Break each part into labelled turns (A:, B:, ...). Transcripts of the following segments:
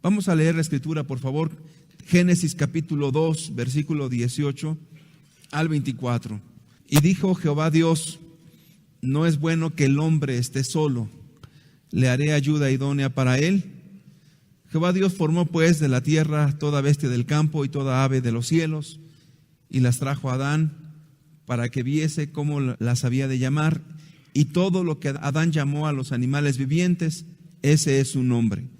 A: Vamos a leer la escritura, por favor. Génesis capítulo 2, versículo 18 al 24. Y dijo Jehová Dios: no es bueno que el hombre esté solo, le haré ayuda idónea para él. Jehová Dios formó pues de la tierra toda bestia del campo y toda ave de los cielos, y las trajo a Adán para que viese cómo las había de llamar. Y todo lo que Adán llamó a los animales vivientes, ese es su nombre.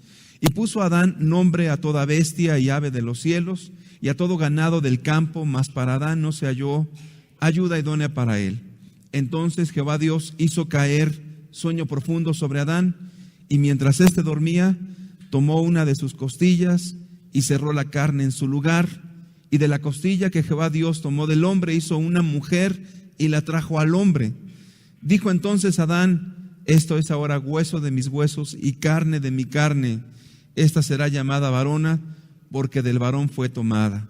A: Y puso Adán nombre a toda bestia y ave de los cielos y a todo ganado del campo, mas para Adán no se halló ayuda idónea para él. Entonces Jehová Dios hizo caer sueño profundo sobre Adán, y mientras éste dormía, tomó una de sus costillas y cerró la carne en su lugar. Y de la costilla que Jehová Dios tomó del hombre, hizo una mujer y la trajo al hombre. Dijo entonces Adán: esto es ahora hueso de mis huesos y carne de mi carne. Esta será llamada varona, porque del varón fue tomada.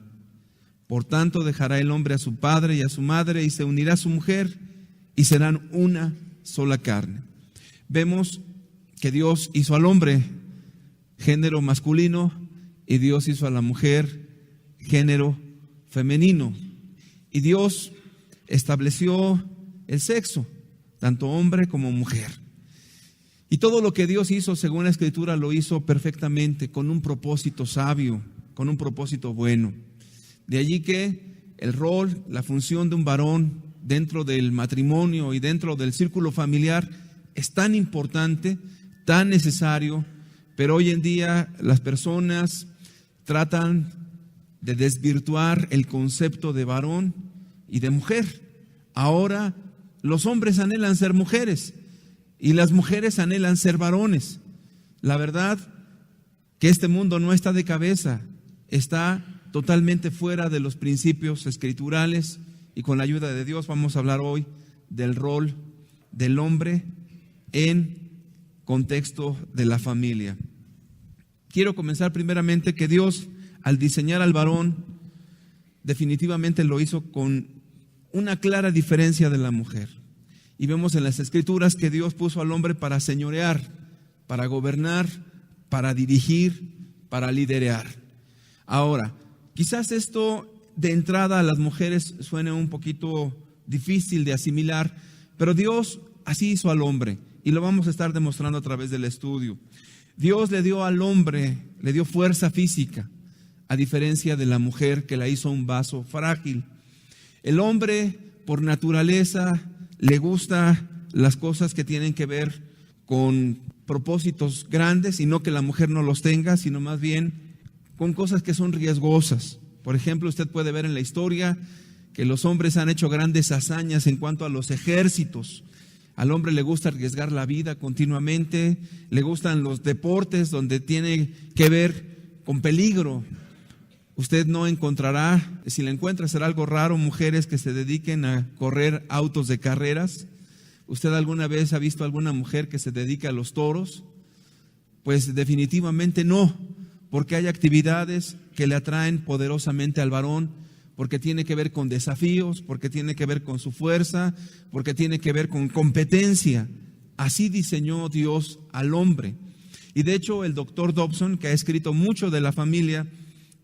A: Por tanto dejará el hombre a su padre y a su madre, y se unirá a su mujer, y serán una sola carne. Vemos que Dios hizo al hombre género masculino y Dios hizo a la mujer género femenino. Y Dios estableció el sexo, tanto hombre como mujer. Y todo lo que Dios hizo, según la Escritura, lo hizo perfectamente, con un propósito sabio, con un propósito bueno. De allí que el rol, la función de un varón dentro del matrimonio y dentro del círculo familiar es tan importante, tan necesario, pero hoy en día las personas tratan de desvirtuar el concepto de varón y de mujer. Ahora los hombres anhelan ser mujeres y las mujeres anhelan ser varones. La verdad que este mundo no está de cabeza, está totalmente fuera de los principios escriturales, y con la ayuda de Dios vamos a hablar hoy del rol del hombre en contexto de la familia. Quiero comenzar primeramente que Dios, al diseñar al varón, definitivamente lo hizo con una clara diferencia de la mujer. Y vemos en las Escrituras que Dios puso al hombre para señorear, para gobernar, para dirigir, para liderar. Ahora, quizás esto de entrada a las mujeres suene un poquito difícil de asimilar, pero Dios así hizo al hombre, y lo vamos a estar demostrando a través del estudio. Dios le dio al hombre, le dio fuerza física, a diferencia de la mujer, que la hizo un vaso frágil. El hombre, por naturaleza, le gusta las cosas que tienen que ver con propósitos grandes, y no que la mujer no los tenga, sino más bien con cosas que son riesgosas. Por ejemplo, usted puede ver en la historia que los hombres han hecho grandes hazañas en cuanto a los ejércitos. Al hombre le gusta arriesgar la vida continuamente, le gustan los deportes donde tiene que ver con peligro. Usted no encontrará, si la encuentra será algo raro, mujeres que se dediquen a correr autos de carreras. ¿Usted alguna vez ha visto alguna mujer que se dedica a los toros? Pues definitivamente no, porque hay actividades que le atraen poderosamente al varón, porque tiene que ver con desafíos, porque tiene que ver con su fuerza, porque tiene que ver con competencia. Así diseñó Dios al hombre. Y de hecho el doctor Dobson, que ha escrito mucho de la familia,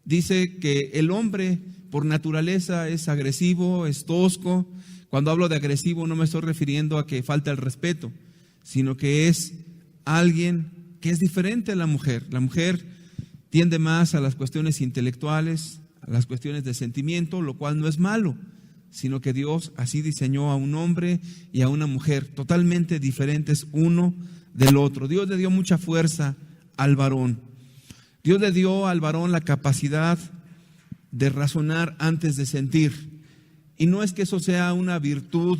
A: dice que el hombre por naturaleza es agresivo, es tosco. Cuando hablo de agresivo no me estoy refiriendo a que falta el respeto, sino que es alguien que es diferente a la mujer. La mujer tiende más a las cuestiones intelectuales, a las cuestiones de sentimiento, lo cual no es malo, sino que Dios así diseñó a un hombre y a una mujer totalmente diferentes uno del otro. Dios le dio mucha fuerza al varón. Dios le dio al varón la capacidad de razonar antes de sentir. Y no es que eso sea una virtud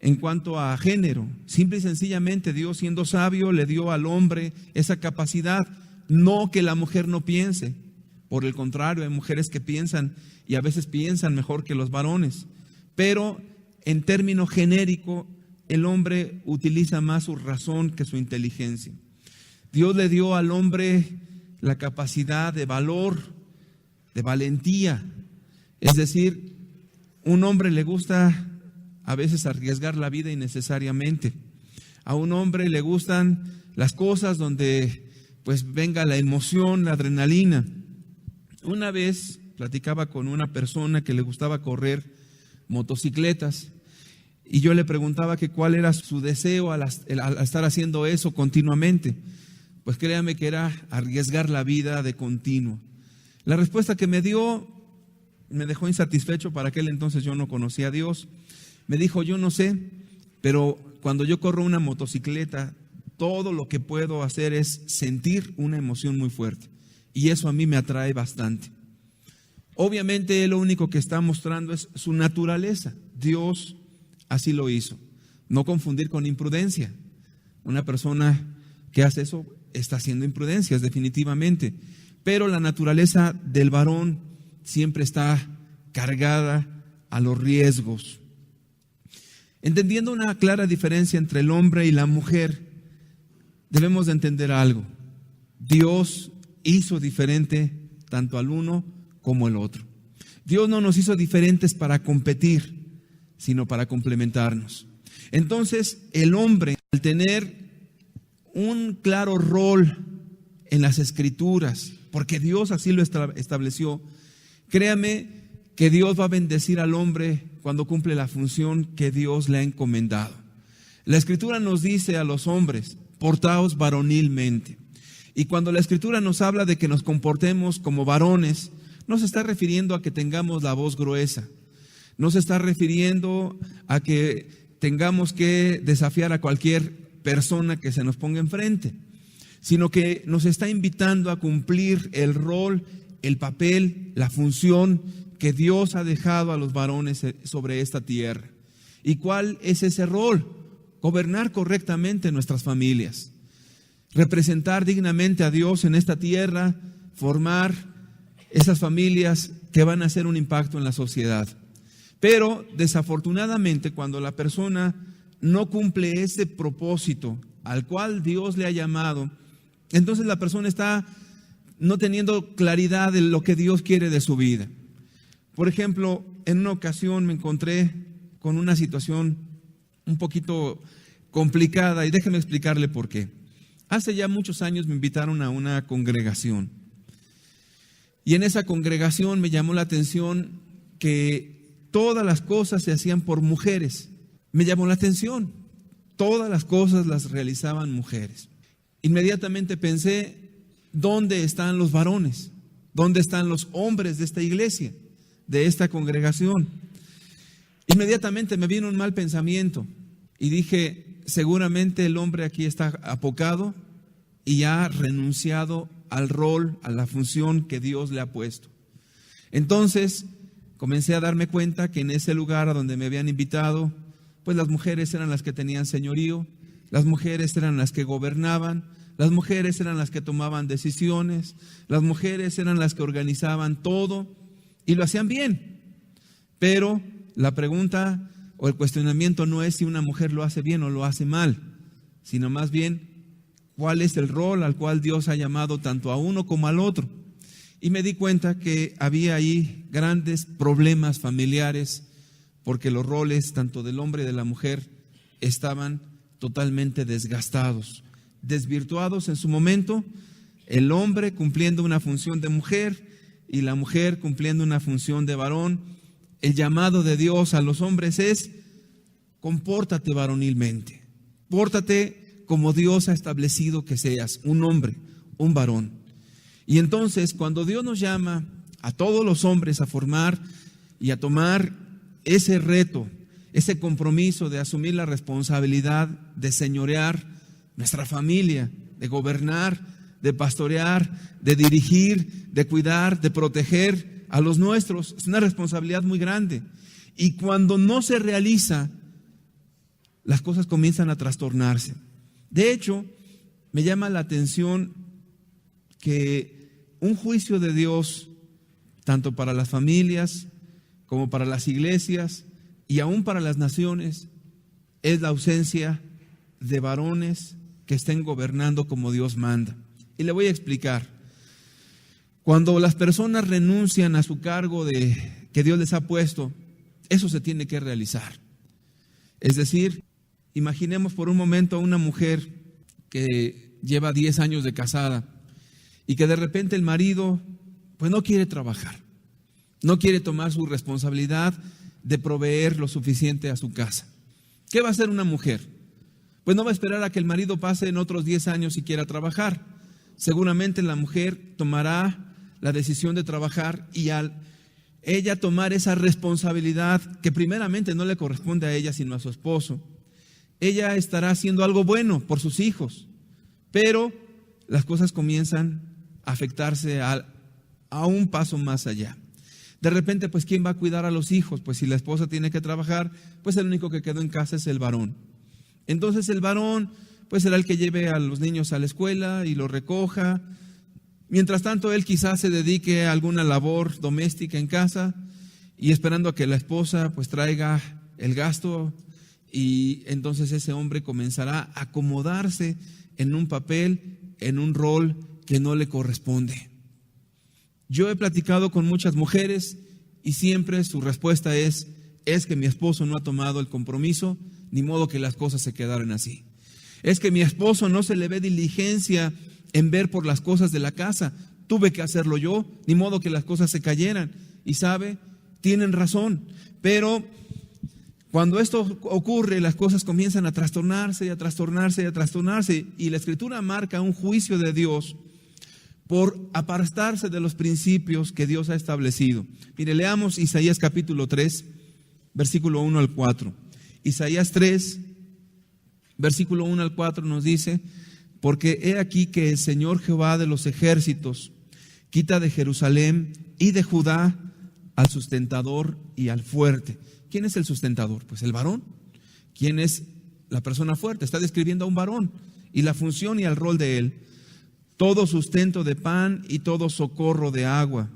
A: en cuanto a género. Simple y sencillamente Dios, siendo sabio, le dio al hombre esa capacidad. No que la mujer no piense. Por el contrario, hay mujeres que piensan y a veces piensan mejor que los varones. Pero en término genérico, el hombre utiliza más su razón que su inteligencia. Dios le dio al hombre la capacidad de valor, de valentía. Es decir, un hombre le gusta a veces arriesgar la vida innecesariamente. A un hombre le gustan las cosas donde pues venga la emoción, la adrenalina. Una vez platicaba con una persona que le gustaba correr motocicletas y yo le preguntaba que cuál era su deseo al estar haciendo eso continuamente. Pues créame que era arriesgar la vida de continuo. La respuesta que me dio me dejó insatisfecho. Para aquel entonces yo no conocía a Dios. Me dijo, yo no sé, pero cuando yo corro una motocicleta, todo lo que puedo hacer es sentir una emoción muy fuerte. Y eso a mí me atrae bastante. Obviamente él lo único que está mostrando es su naturaleza. Dios así lo hizo. No confundir con imprudencia. Una persona que hace eso está haciendo imprudencias definitivamente. Pero la naturaleza del varón siempre está cargada a los riesgos. Entendiendo una clara diferencia entre el hombre y la mujer, debemos de entender algo. Dios hizo diferente tanto al uno como al otro. Dios no nos hizo diferentes para competir, sino para complementarnos. Entonces, el hombre, al tener un claro rol en las Escrituras, porque Dios así lo estableció, créame que Dios va a bendecir al hombre cuando cumple la función que Dios le ha encomendado. La Escritura nos dice a los hombres, portaos varonilmente. Y cuando la Escritura nos habla de que nos comportemos como varones, no se está refiriendo a que tengamos la voz gruesa, no se está refiriendo a que tengamos que desafiar a cualquier persona que se nos ponga enfrente, sino que nos está invitando a cumplir el rol, el papel, la función que Dios ha dejado a los varones sobre esta tierra. ¿Y cuál es ese rol? Gobernar correctamente nuestras familias, representar dignamente a Dios en esta tierra, formar esas familias que van a hacer un impacto en la sociedad. Pero desafortunadamente, cuando la persona no cumple ese propósito al cual Dios le ha llamado, entonces la persona está no teniendo claridad de lo que Dios quiere de su vida. Por ejemplo, en una ocasión me encontré con una situación un poquito complicada y déjeme explicarle por qué. Hace ya muchos años me invitaron a una congregación y en esa congregación me llamó la atención que todas las cosas se hacían por mujeres. Me llamó la atención, todas las cosas las realizaban mujeres. Inmediatamente pensé, ¿dónde están los varones? ¿Dónde están los hombres de esta iglesia, de esta congregación? Inmediatamente me vino un mal pensamiento y dije, seguramente el hombre aquí está apocado y ha renunciado al rol, a la función que Dios le ha puesto. Entonces comencé a darme cuenta que en ese lugar a donde me habían invitado, pues las mujeres eran las que tenían señorío, las mujeres eran las que gobernaban, las mujeres eran las que tomaban decisiones, las mujeres eran las que organizaban todo y lo hacían bien. Pero la pregunta o el cuestionamiento no es si una mujer lo hace bien o lo hace mal, sino más bien cuál es el rol al cual Dios ha llamado tanto a uno como al otro. Y me di cuenta que había ahí grandes problemas familiares porque los roles tanto del hombre y de la mujer estaban totalmente desgastados, desvirtuados en su momento, el hombre cumpliendo una función de mujer y la mujer cumpliendo una función de varón. El llamado de Dios a los hombres es: compórtate varonilmente, pórtate como Dios ha establecido que seas, un hombre, un varón. Y entonces cuando Dios nos llama a todos los hombres a formar y a tomar ese reto, ese compromiso de asumir la responsabilidad de señorear nuestra familia, de gobernar, de pastorear, de dirigir, de cuidar, de proteger a los nuestros, es una responsabilidad muy grande. Y cuando no se realiza, las cosas comienzan a trastornarse. De hecho, me llama la atención que un juicio de Dios, tanto para las familias como para las iglesias y aún para las naciones, es la ausencia de varones que estén gobernando como Dios manda. Y le voy a explicar. Cuando las personas renuncian a su cargo que Dios les ha puesto, eso se tiene que realizar. Es decir, imaginemos por un momento a una mujer que lleva 10 años de casada y que de repente el marido pues no quiere trabajar, no quiere tomar su responsabilidad de proveer lo suficiente a su casa. ¿Qué va a hacer una mujer? Pues no va a esperar a que el marido pase en otros 10 años y quiera trabajar. Seguramente la mujer tomará la decisión de trabajar, y al ella tomar esa responsabilidad que primeramente no le corresponde a ella sino a su esposo, ella estará haciendo algo bueno por sus hijos, pero las cosas comienzan a afectarse a un paso más allá. De repente, pues, ¿quién va a cuidar a los hijos? Pues si la esposa tiene que trabajar, pues el único que quedó en casa es el varón. Entonces el varón, pues, será el que lleve a los niños a la escuela y los recoja. Mientras tanto, él quizás se dedique a alguna labor doméstica en casa y esperando a que la esposa, pues, traiga el gasto, y entonces ese hombre comenzará a acomodarse en un papel, en un rol que no le corresponde. Yo he platicado con muchas mujeres y siempre su respuesta es que mi esposo no ha tomado el compromiso, ni modo que las cosas se quedaran así. Es que mi esposo no se le ve diligencia en ver por las cosas de la casa, tuve que hacerlo yo, ni modo que las cosas se cayeran. Y sabe, tienen razón, pero cuando esto ocurre, las cosas comienzan a trastornarse, a trastornarse, a trastornarse, y la Escritura marca un juicio de Dios por apartarse de los principios que Dios ha establecido. Mire, leamos Isaías capítulo 3, versículo 1 al 4. Isaías 3, versículo 1 al 4 nos dice: porque he aquí que el Señor Jehová de los ejércitos quita de Jerusalén y de Judá al sustentador y al fuerte. ¿Quién es el sustentador? Pues el varón. ¿Quién es la persona fuerte? Está describiendo a un varón y la función y el rol de él. Todo sustento de pan y todo socorro de agua,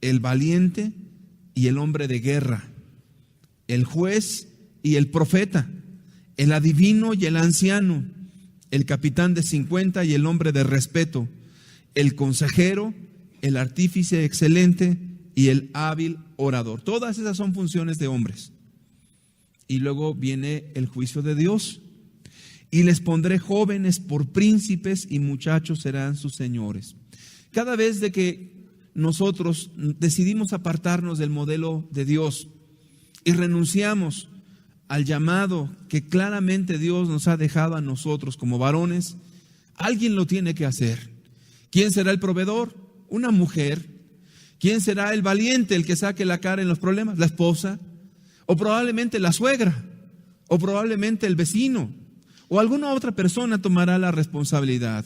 A: el valiente y el hombre de guerra, el juez y el profeta, el adivino y el anciano, el capitán de 50 y el hombre de respeto, el consejero, el artífice excelente y el hábil orador. Todas esas son funciones de hombres. Y luego viene el juicio de Dios. Y les pondré jóvenes por príncipes y muchachos serán sus señores. Cada vez de que nosotros decidimos apartarnos del modelo de Dios y renunciamos al llamado que claramente Dios nos ha dejado a nosotros como varones, alguien lo tiene que hacer. ¿Quién será el proveedor? Una mujer. ¿Quién será el valiente, el que saque la cara en los problemas? La esposa, o probablemente la suegra, o probablemente el vecino, o alguna otra persona tomará la responsabilidad.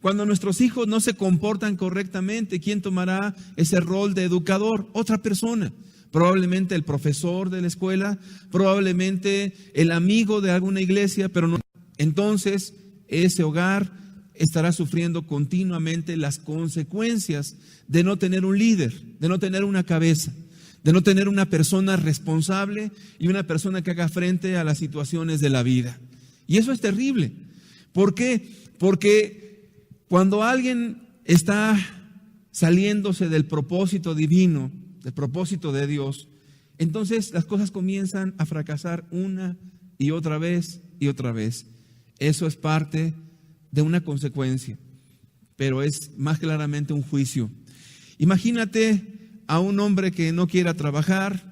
A: Cuando nuestros hijos no se comportan correctamente, ¿quién tomará ese rol de educador? Otra persona. Probablemente el profesor de la escuela, probablemente el amigo de alguna iglesia, pero no. Entonces, ese hogar estará sufriendo continuamente las consecuencias de no tener un líder, de no tener una cabeza, de no tener una persona responsable y una persona que haga frente a las situaciones de la vida. Y eso es terrible. ¿Por qué? Porque cuando alguien está saliéndose del propósito divino, del propósito de Dios, entonces las cosas comienzan a fracasar una y otra vez y otra vez. Eso es parte de una consecuencia, pero es más claramente un juicio. Imagínate a un hombre que no quiera trabajar,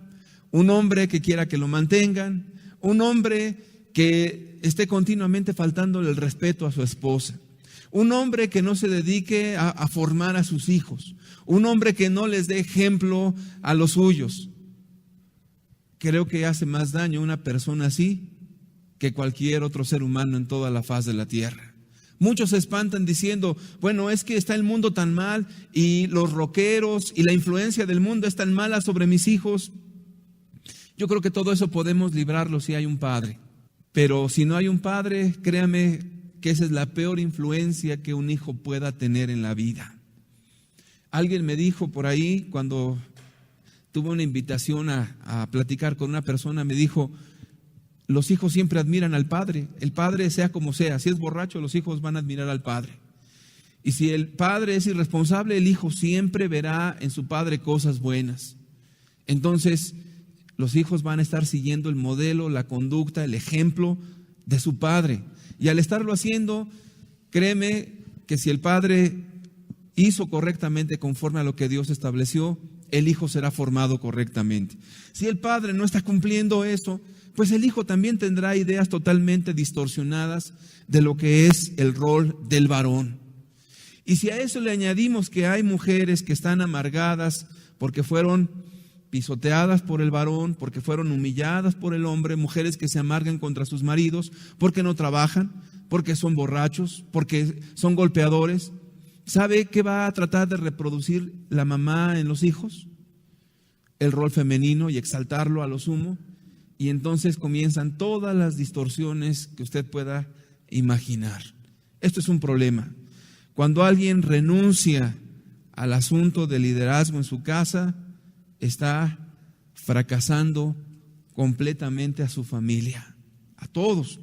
A: un hombre que quiera que lo mantengan, un hombre que esté continuamente faltándole el respeto a su esposa, un hombre que no se dedique a formar a sus hijos, un hombre que no les dé ejemplo a los suyos. Creo que hace más daño una persona así que cualquier otro ser humano en toda la faz de la tierra. Muchos se espantan diciendo, bueno, es que está el mundo tan mal y los rockeros y la influencia del mundo es tan mala sobre mis hijos. Yo creo que todo eso podemos librarlo si hay un padre. Pero si no hay un padre, créame que esa es la peor influencia que un hijo pueda tener en la vida. Alguien me dijo por ahí, cuando tuve una invitación a platicar con una persona, me dijo, los hijos siempre admiran al padre. El padre sea como sea, si es borracho, los hijos van a admirar al padre. Y si el padre es irresponsable, el hijo siempre verá en su padre cosas buenas. Entonces, los hijos van a estar siguiendo el modelo, la conducta, el ejemplo de su padre. Y al estarlo haciendo, créeme que si el padre hizo correctamente conforme a lo que Dios estableció, el hijo será formado correctamente. Si el padre no está cumpliendo eso, pues el hijo también tendrá ideas totalmente distorsionadas de lo que es el rol del varón. Y si a eso le añadimos que hay mujeres que están amargadas porque fueron pisoteadas por el varón, porque fueron humilladas por el hombre, mujeres que se amargan contra sus maridos porque no trabajan, porque son borrachos, porque son golpeadores, ¿sabe qué va a tratar de reproducir la mamá en los hijos? El rol femenino y exaltarlo a lo sumo. Y entonces comienzan todas las distorsiones que usted pueda imaginar. Esto es un problema. Cuando alguien renuncia al asunto del liderazgo en su casa, está fracasando completamente a su familia, a todos.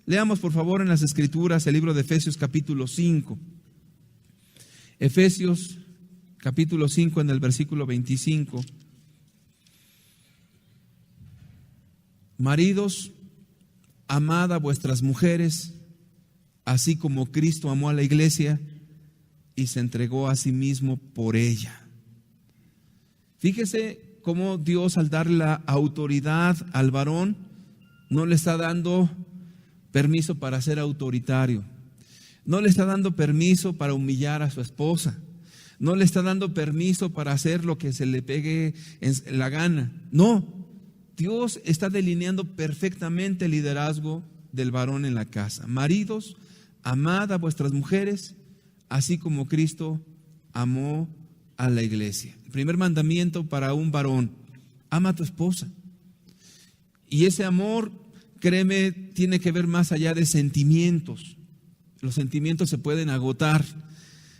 A: Leamos por favor en las Escrituras el libro de Efesios capítulo 5. Efesios capítulo 5 en el versículo 25. Maridos, amad a vuestras mujeres, así como Cristo amó a la iglesia y se entregó a sí mismo por ella. Fíjese cómo Dios, al dar la autoridad al varón, no le está dando permiso para ser autoritario, no le está dando permiso para humillar a su esposa, no le está dando permiso para hacer lo que se le pegue en la gana. No, Dios está delineando perfectamente el liderazgo del varón en la casa. Maridos, amad a vuestras mujeres, así como Cristo amó a la iglesia. El primer mandamiento para un varón: ama a tu esposa. Y ese amor, créeme, tiene que ver más allá de sentimientos. Los sentimientos se pueden agotar,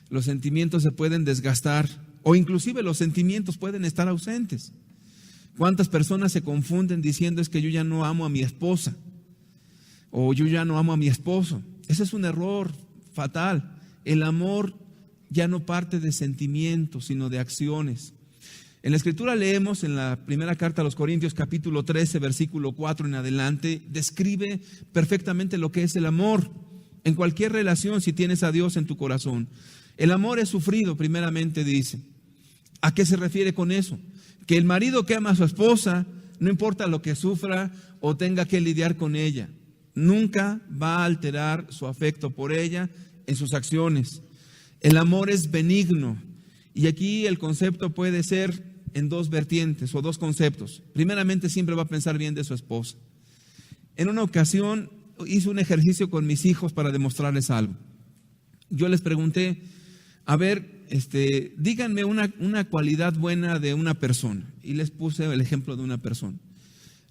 A: los sentimientos se pueden desgastar, o inclusive los sentimientos pueden estar ausentes. ¿Cuántas personas se confunden diciendo es que yo ya no amo a mi esposa o yo ya no amo a mi esposo? Ese es un error fatal. El amor ya no parte de sentimientos, sino de acciones. En la Escritura leemos en la primera carta a los Corintios capítulo 13, versículo 4 en adelante, describe perfectamente lo que es el amor en cualquier relación si tienes a Dios en tu corazón. El amor es sufrido, primeramente dice. ¿A qué se refiere con eso? Que el marido que ama a su esposa, no importa lo que sufra o tenga que lidiar con ella, nunca va a alterar su afecto por ella en sus acciones. El amor es benigno, y aquí el concepto puede ser en dos vertientes o dos conceptos. Primeramente, siempre va a pensar bien de su esposa. En una ocasión hice un ejercicio con mis hijos para demostrarles algo. Yo les pregunté, a ver, díganme una cualidad buena de una persona, y les puse el ejemplo de una persona.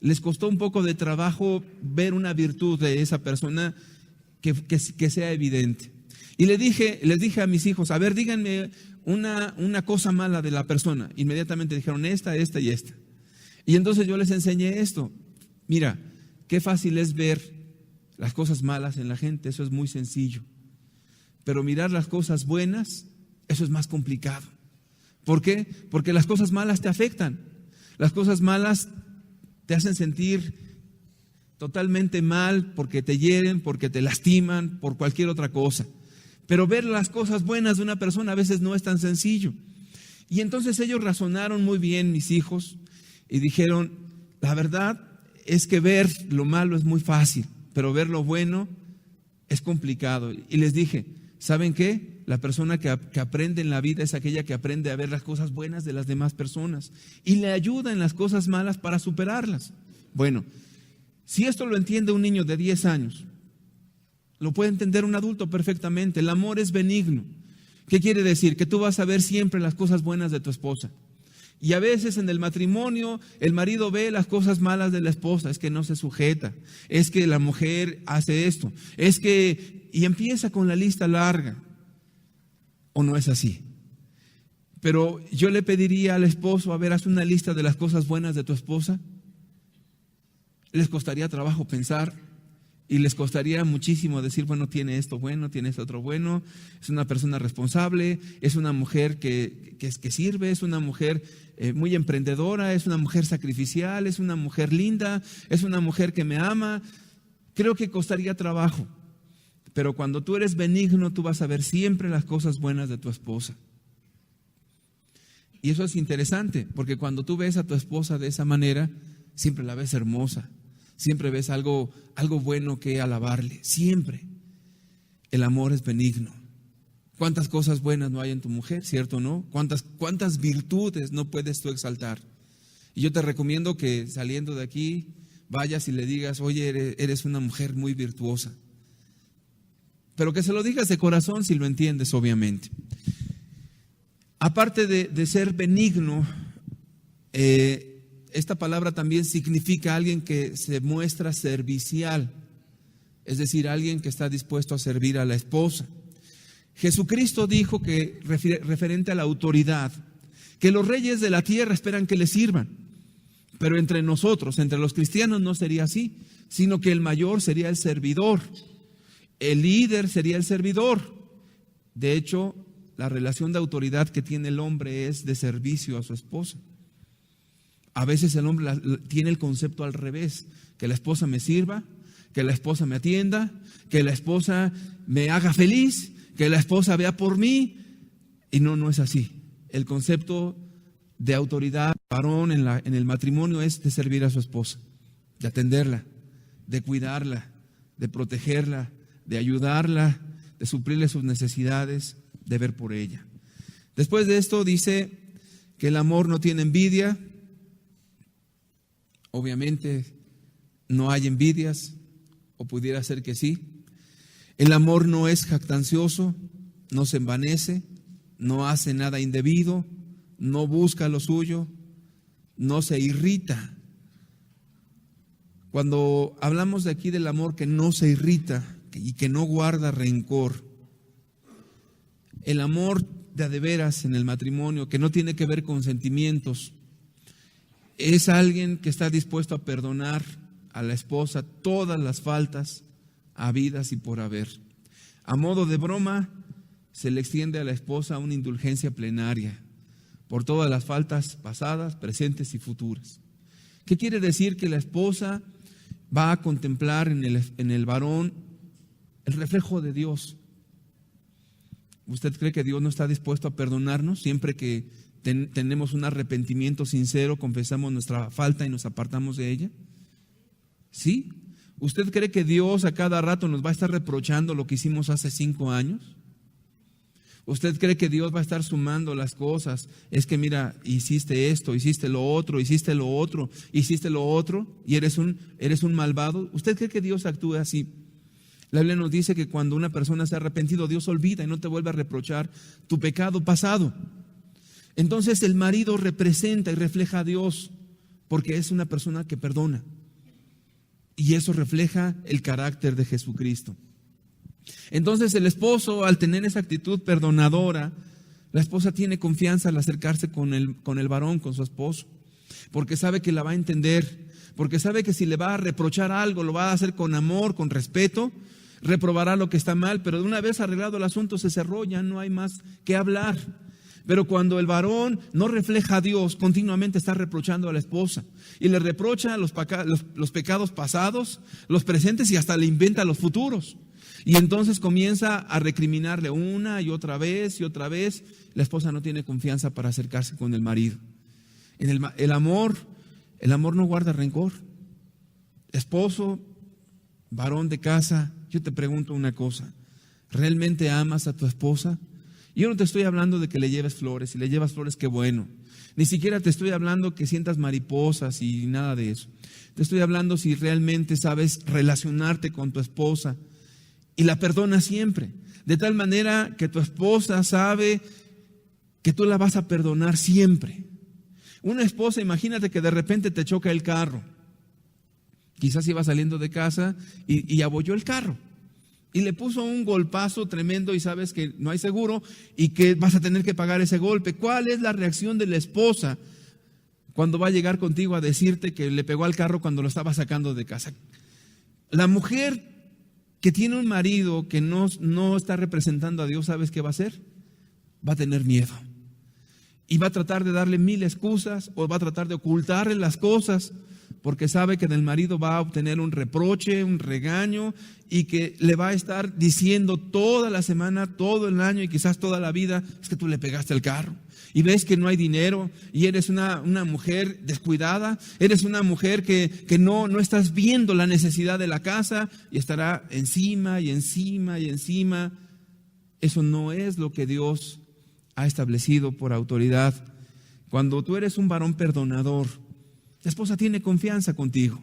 A: Les costó un poco de trabajo ver una virtud de esa persona que sea evidente. Y les dije a mis hijos, a ver, díganme una cosa mala de la persona. Inmediatamente dijeron esta y esta. Y entonces yo les enseñé esto. Mira, qué fácil es ver las cosas malas en la gente, eso es muy sencillo. Pero mirar las cosas buenas, eso es más complicado. ¿Por qué? Porque las cosas malas te afectan. Las cosas malas te hacen sentir totalmente mal porque te hieren, porque te lastiman, por cualquier otra cosa. Pero ver las cosas buenas de una persona a veces no es tan sencillo. Y entonces ellos razonaron muy bien, mis hijos, y dijeron, la verdad es que ver lo malo es muy fácil, pero ver lo bueno es complicado. Y les dije, ¿saben qué? La persona que aprende en la vida es aquella que aprende a ver las cosas buenas de las demás personas y le ayuda en las cosas malas para superarlas. Bueno, si esto lo entiende un niño de 10 años, lo puede entender un adulto perfectamente. El amor es benigno. ¿Qué quiere decir? Que tú vas a ver siempre las cosas buenas de tu esposa. Y a veces en el matrimonio el marido ve las cosas malas de la esposa, es que no se sujeta, es que la mujer hace esto, y empieza con la lista larga. ¿O no es así? Pero yo le pediría al esposo, a ver, haz una lista de las cosas buenas de tu esposa. Les costaría trabajo pensar y les costaría muchísimo decir, bueno, tiene esto bueno, tiene esto otro bueno, es una persona responsable, es una mujer que sirve, es una mujer muy emprendedora, es una mujer sacrificial, es una mujer linda, es una mujer que me ama. Creo que costaría trabajo. Pero cuando tú eres benigno, tú vas a ver siempre las cosas buenas de tu esposa. Y eso es interesante, porque cuando tú ves a tu esposa de esa manera, siempre la ves hermosa, siempre ves algo bueno que alabarle, siempre. El amor es benigno. ¿Cuántas cosas buenas no hay en tu mujer, cierto o no? ¿Cuántas virtudes no puedes tú exaltar? Y yo te recomiendo que saliendo de aquí vayas y le digas, oye, eres una mujer muy virtuosa. Pero que se lo digas de corazón si lo entiendes, obviamente. Aparte de ser benigno, esta palabra también significa alguien que se muestra servicial, es decir, alguien que está dispuesto a servir a la esposa. Jesucristo dijo que, referente a la autoridad, que los reyes de la tierra esperan que les sirvan, pero entre nosotros, entre los cristianos, no sería así, sino que el mayor sería el servidor, el líder sería el servidor. De hecho, la relación de autoridad que tiene el hombre es de servicio a su esposa. A veces el hombre tiene el concepto al revés, que la esposa me sirva, que la esposa me atienda, que la esposa me haga feliz, que la esposa vea por mí. Y no es así. El concepto de autoridad varón en el matrimonio es de servir a su esposa, de atenderla, de cuidarla, de protegerla, de ayudarla, de suplirle sus necesidades, de ver por ella. Después de esto dice que el amor no tiene envidia. Obviamente no hay envidias, o pudiera ser que sí. El amor no es jactancioso, no se envanece, no hace nada indebido, no busca lo suyo, no se irrita. Cuando hablamos de aquí del amor que no se irrita y que no guarda rencor, el amor de a de veras en el matrimonio, que no tiene que ver con sentimientos, es alguien que está dispuesto a perdonar a la esposa todas las faltas habidas y por haber. A modo de broma, se le extiende a la esposa una indulgencia plenaria por todas las faltas pasadas, presentes y futuras. ¿Qué quiere decir? Que la esposa va a contemplar en el varón el reflejo de Dios. ¿Usted cree que Dios no está dispuesto a perdonarnos siempre que tenemos un arrepentimiento sincero, confesamos nuestra falta y nos apartamos de ella? ¿Sí? ¿Usted cree que Dios a cada rato nos va a estar reprochando lo que hicimos hace 5 años? ¿Usted cree que Dios va a estar sumando las cosas? Es que mira, hiciste esto, hiciste lo otro, hiciste lo otro, hiciste lo otro y eres un malvado. ¿Usted cree que Dios actúe así? La Biblia nos dice que cuando una persona se ha arrepentido, Dios olvida y no te vuelve a reprochar tu pecado pasado. Entonces el marido representa y refleja a Dios porque es una persona que perdona. Y eso refleja el carácter de Jesucristo. Entonces el esposo, al tener esa actitud perdonadora, la esposa tiene confianza al acercarse con el varón, con su esposo, porque sabe que la va a entender, porque sabe que si le va a reprochar algo, lo va a hacer con amor, con respeto, reprobará lo que está mal, pero de una vez arreglado el asunto se cerró, ya no hay más que hablar. Pero cuando el varón no refleja a Dios, continuamente está reprochando a la esposa y le reprocha los pecados pasados, los presentes y hasta le inventa los futuros. Y entonces comienza a recriminarle una y otra vez y otra vez. La esposa no tiene confianza para acercarse con el marido. El amor no guarda rencor. Esposo, varón de casa, yo te pregunto una cosa: ¿realmente amas a tu esposa? Yo no te estoy hablando de que le lleves flores. Si le llevas flores, qué bueno. Ni siquiera te estoy hablando que sientas mariposas y nada de eso. Te estoy hablando si realmente sabes relacionarte con tu esposa y la perdonas siempre, de tal manera que tu esposa sabe que tú la vas a perdonar siempre. Una esposa, imagínate que de repente te choca el carro. Quizás iba saliendo de casa y abolló el carro. Y le puso un golpazo tremendo y sabes que no hay seguro y que vas a tener que pagar ese golpe. ¿Cuál es la reacción de la esposa cuando va a llegar contigo a decirte que le pegó al carro cuando lo estaba sacando de casa? La mujer que tiene un marido que no está representando a Dios, ¿sabes qué va a hacer? Va a tener miedo. Y va a tratar de darle 1000 excusas o va a tratar de ocultarle las cosas porque sabe que del marido va a obtener un reproche, un regaño, y que le va a estar diciendo toda la semana, todo el año y quizás toda la vida: es que tú le pegaste el carro y ves que no hay dinero y eres una mujer descuidada, eres una mujer que no estás viendo la necesidad de la casa, y estará encima y encima y encima. Eso no es lo que Dios ha establecido por autoridad. Cuando tú eres un varón perdonador, la esposa tiene confianza contigo.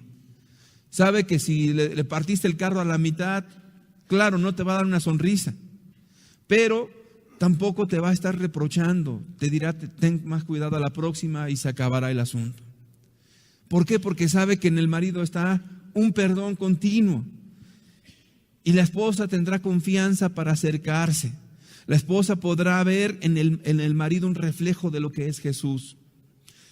A: Sabe que si le partiste el carro a la mitad, claro, no te va a dar una sonrisa, pero tampoco te va a estar reprochando. Te dirá: ten más cuidado a la próxima, y se acabará el asunto. ¿Por qué? Porque sabe que en el marido está un perdón continuo. Y la esposa tendrá confianza para acercarse. La esposa podrá ver en el marido un reflejo de lo que es Jesús.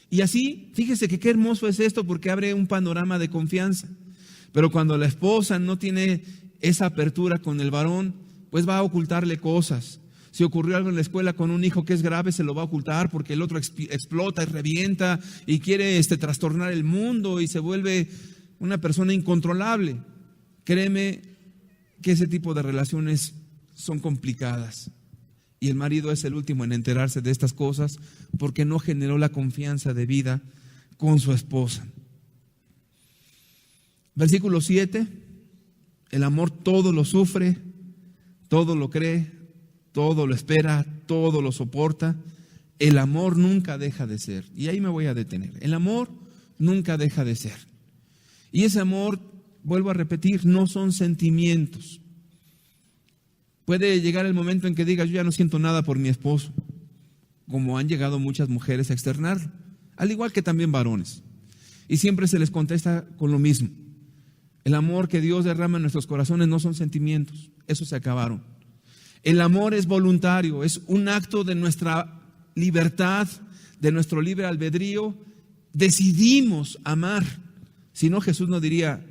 A: Y así, fíjese que qué hermoso es esto, porque abre un panorama de confianza. Pero cuando la esposa no tiene esa apertura con el varón, pues va a ocultarle cosas. Si ocurrió algo en la escuela con un hijo que es grave, se lo va a ocultar, porque el otro explota y revienta y quiere trastornar el mundo y se vuelve una persona incontrolable. Créeme que ese tipo de relaciones son complicadas. Y el marido es el último en enterarse de estas cosas, porque no generó la confianza debida con su esposa. Versículo 7: el amor todo lo sufre, todo lo cree, todo lo espera, todo lo soporta. El amor nunca deja de ser. Y ahí me voy a detener. El amor nunca deja de ser. Y ese amor, vuelvo a repetir, no son sentimientos. Puede llegar el momento en que digas: yo ya no siento nada por mi esposo, como han llegado muchas mujeres a externarlo, al igual que también varones. Y siempre se les contesta con lo mismo: el amor que Dios derrama en nuestros corazones no son sentimientos, esos se acabaron. El amor es voluntario, es un acto de nuestra libertad, de nuestro libre albedrío. Decidimos amar. Si no, Jesús no diría: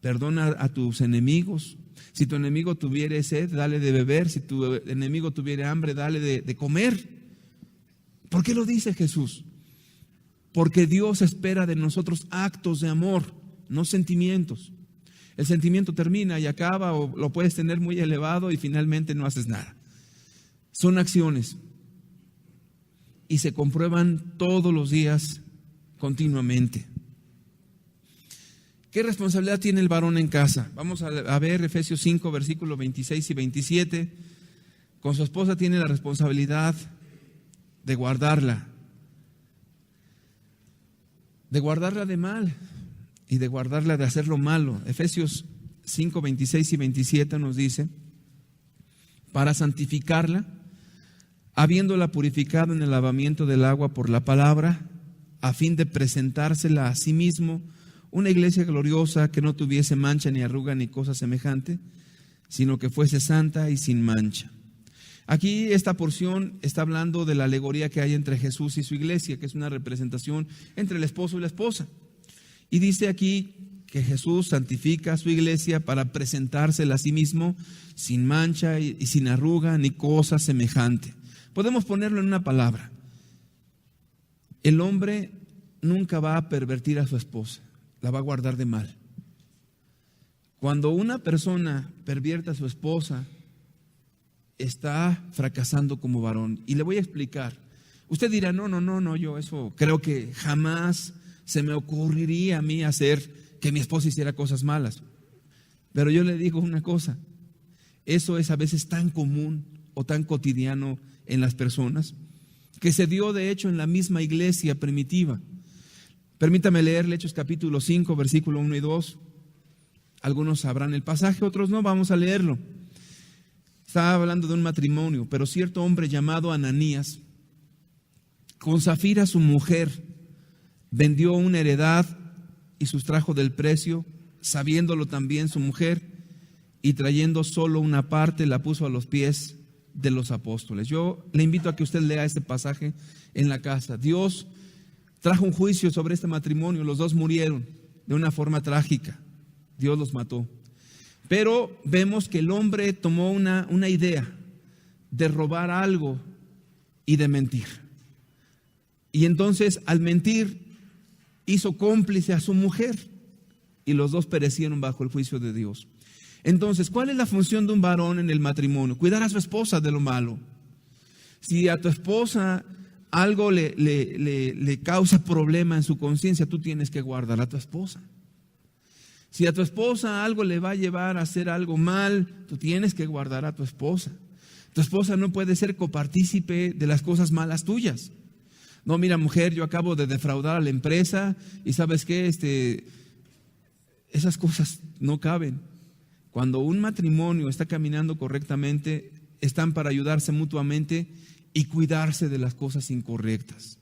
A: perdona a tus enemigos. Si tu enemigo tuviere sed, dale de beber. Si tu enemigo tuviere hambre, dale de comer. ¿Por qué lo dice Jesús? Porque Dios espera de nosotros actos de amor, no sentimientos. El sentimiento termina y acaba, o lo puedes tener muy elevado y finalmente no haces nada. Son acciones y se comprueban todos los días, continuamente. ¿Qué responsabilidad tiene el varón en casa? Vamos a ver Efesios 5, versículos 26 y 27. Con su esposa tiene la responsabilidad de guardarla de mal y de guardarla de hacer lo malo. Efesios 5, 26 y 27 nos dice: para santificarla, habiéndola purificado en el lavamiento del agua por la palabra, a fin de presentársela a sí mismo una iglesia gloriosa, que no tuviese mancha ni arruga ni cosa semejante, sino que fuese santa y sin mancha. Aquí esta porción está hablando de la alegoría que hay entre Jesús y su iglesia, que es una representación entre el esposo y la esposa. Y dice aquí que Jesús santifica a su iglesia para presentársela a sí mismo sin mancha y sin arruga ni cosa semejante. Podemos ponerlo en una palabra: el hombre nunca va a pervertir a su esposa, la va a guardar de mal. Cuando una persona pervierte a su esposa, está fracasando como varón. Y le voy a explicar. Usted dirá: no, yo eso creo que jamás se me ocurriría a mí hacer que mi esposa hiciera cosas malas. Pero yo le digo una cosa: eso es a veces tan común o tan cotidiano en las personas, que se dio de hecho en la misma iglesia primitiva. Permítame leerle Hechos capítulo 5, versículo 1 y 2. Algunos sabrán el pasaje, otros no. Vamos a leerlo. Estaba hablando de un matrimonio: pero cierto hombre llamado Ananías, con Zafira su mujer, vendió una heredad y sustrajo del precio, sabiéndolo también su mujer, y trayendo solo una parte, la puso a los pies de los apóstoles. Yo le invito a que usted lea este pasaje en la casa. Dios trajo un juicio sobre este matrimonio. Los dos murieron de una forma trágica. Dios los mató. Pero vemos que el hombre tomó una idea de robar algo y de mentir. Y entonces, al mentir, hizo cómplice a su mujer y los dos perecieron bajo el juicio de Dios. Entonces, ¿cuál es la función de un varón en el matrimonio? Cuidar a su esposa de lo malo. Si a tu esposa algo le causa problema en su conciencia, tú tienes que guardar a tu esposa. Si a tu esposa algo le va a llevar a hacer algo mal, tú tienes que guardar a tu esposa. Tu esposa no puede ser copartícipe de las cosas malas tuyas. No, mira, mujer, yo acabo de defraudar a la empresa y ¿sabes qué? Esas cosas no caben. Cuando un matrimonio está caminando correctamente, están para ayudarse mutuamente y cuidarse de las cosas incorrectas.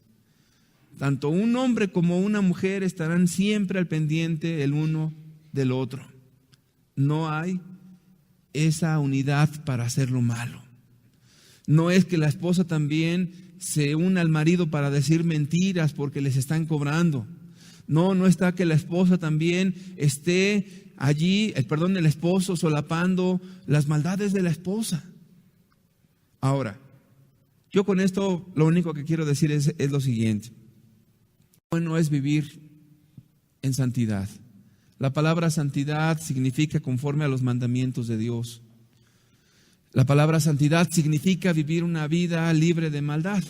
A: Tanto un hombre como una mujer estarán siempre al pendiente el uno del otro. No hay esa unidad para hacer lo malo. No es que la esposa también se una al marido para decir mentiras porque les están cobrando. No está que la esposa también esté allí, el esposo solapando las maldades de la esposa. Ahora, yo con esto lo único que quiero decir es lo siguiente. Bueno, es vivir en santidad. La palabra santidad significa conforme a los mandamientos de Dios. La palabra santidad significa vivir una vida libre de maldad.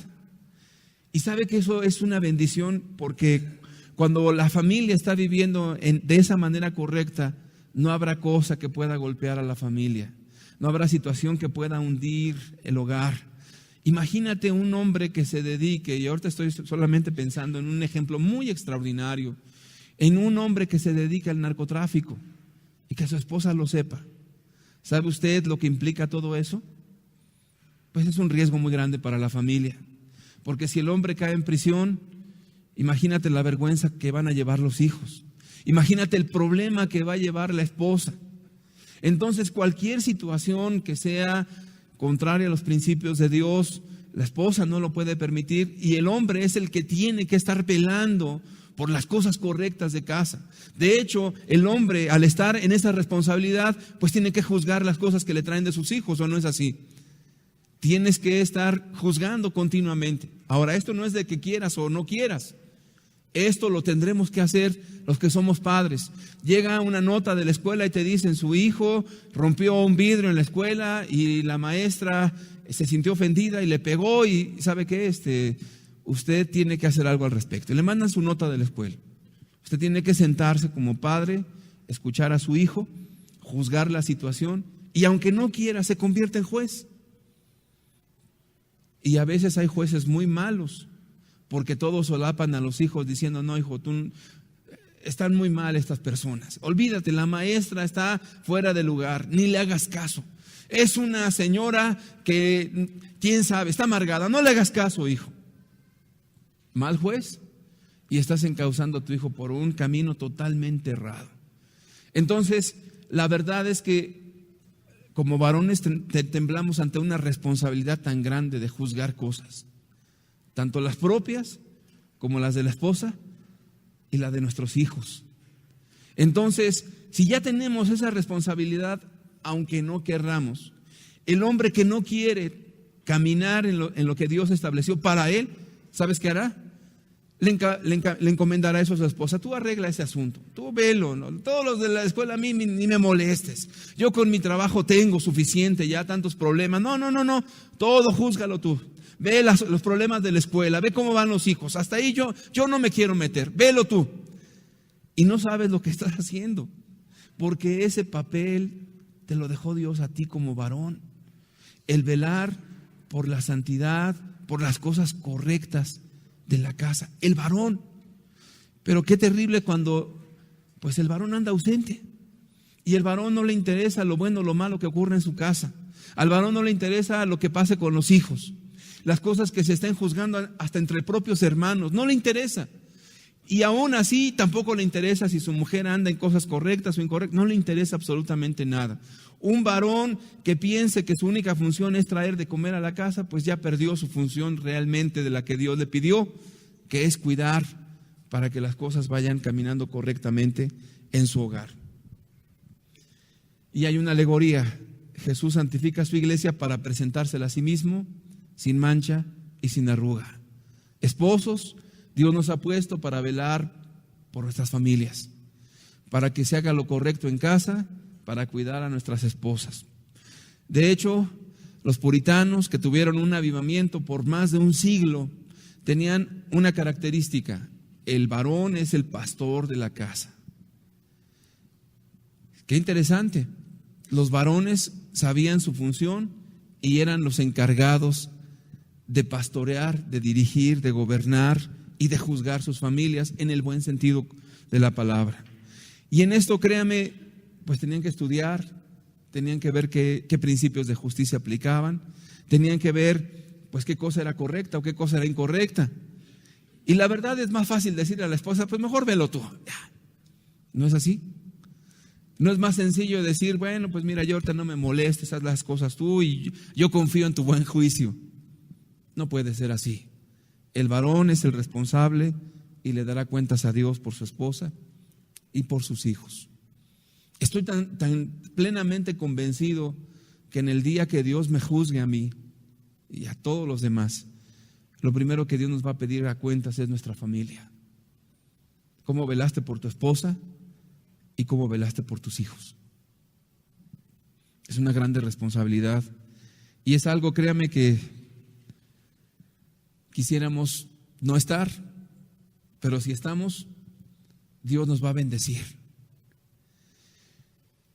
A: Y sabe que eso es una bendición porque cuando la familia está viviendo de esa manera correcta, no habrá cosa que pueda golpear a la familia. No habrá situación que pueda hundir el hogar. Imagínate un hombre que se dedique, y ahorita estoy solamente pensando en un ejemplo muy extraordinario, en un hombre que se dedica al narcotráfico y que su esposa lo sepa. ¿Sabe usted lo que implica todo eso? Pues es un riesgo muy grande para la familia. Porque si el hombre cae en prisión, imagínate la vergüenza que van a llevar los hijos. Imagínate el problema que va a llevar la esposa. Entonces, cualquier situación que sea contraria a los principios de Dios, la esposa no lo puede permitir y el hombre es el que tiene que estar velando por las cosas correctas de casa. De hecho, el hombre, al estar en esa responsabilidad, pues tiene que juzgar las cosas que le traen de sus hijos, ¿o no es así? Tienes que estar juzgando continuamente. Ahora, esto no es de que quieras o no quieras. Esto lo tendremos que hacer los que somos padres. Llega una nota de la escuela y te dicen, su hijo rompió un vidrio en la escuela y la maestra se sintió ofendida y le pegó y ¿sabe qué? Usted tiene que hacer algo al respecto. Y le mandan su nota de la escuela. Usted tiene que sentarse como padre, escuchar a su hijo, juzgar la situación y aunque no quiera, se convierte en juez. Y a veces hay jueces muy malos porque todos solapan a los hijos diciendo, no hijo, están muy mal estas personas. Olvídate, la maestra está fuera de lugar, ni le hagas caso. Es una señora que, quién sabe, está amargada, no le hagas caso, hijo. Mal juez y estás encauzando a tu hijo por un camino totalmente errado. Entonces, la verdad es que como varones temblamos ante una responsabilidad tan grande de juzgar cosas, tanto las propias como las de la esposa y la de nuestros hijos. Entonces, si ya tenemos esa responsabilidad, aunque no querramos, el hombre que no quiere caminar en lo que Dios estableció para él, ¿sabes qué hará? Le encomendará eso a su esposa. Tú arregla ese asunto, tú velo, ¿no? Todos los de la escuela a mí ni me molestes. Yo con mi trabajo tengo suficiente, ya tantos problemas. No, todo júzgalo tú. Ve los problemas de la escuela, ve cómo van los hijos. Hasta ahí yo no me quiero meter, velo tú. Y no sabes lo que estás haciendo, porque ese papel te lo dejó Dios a ti como varón. El velar por la santidad, por las cosas correctas de la casa, el varón. Pero qué terrible cuando pues el varón anda ausente y el varón no le interesa lo bueno o lo malo que ocurre en su casa. Al varón no le interesa lo que pase con los hijos, las cosas que se estén juzgando hasta entre propios hermanos, no le interesa. Y aún así tampoco le interesa si su mujer anda en cosas correctas o incorrectas, no le interesa absolutamente nada. Un varón que piense que su única función es traer de comer a la casa, pues ya perdió su función realmente de la que Dios le pidió, que es cuidar para que las cosas vayan caminando correctamente en su hogar. Y hay una alegoría. Jesús santifica a su iglesia para presentársela a sí mismo sin mancha y sin arruga. Esposos, Dios nos ha puesto para velar por nuestras familias, para que se haga lo correcto en casa, para cuidar a nuestras esposas. De hecho, los puritanos, que tuvieron un avivamiento por más de un siglo, tenían una característica: el varón es el pastor de la casa. Qué interesante. Los varones sabían su función y eran los encargados de pastorear, de dirigir, de gobernar y de juzgar sus familias en el buen sentido de la palabra. Y en esto, créame, pues tenían que estudiar, tenían que ver qué principios de justicia aplicaban, tenían que ver pues qué cosa era correcta o qué cosa era incorrecta. Y la verdad, es más fácil decirle a la esposa: pues mejor velo tú. ¿No es así? No es más sencillo decir: bueno, pues mira, yo ahorita no me molestes, haz las cosas tú y yo confío en tu buen juicio. No puede ser así. El varón es el responsable y le dará cuentas a Dios por su esposa y por sus hijos. Estoy tan plenamente convencido que en el día que Dios me juzgue a mí y a todos los demás, lo primero que Dios nos va a pedir a cuentas es nuestra familia. ¿Cómo velaste por tu esposa y cómo velaste por tus hijos? Es una grande responsabilidad y es algo, créame, que quisiéramos no estar, pero si estamos, Dios nos va a bendecir.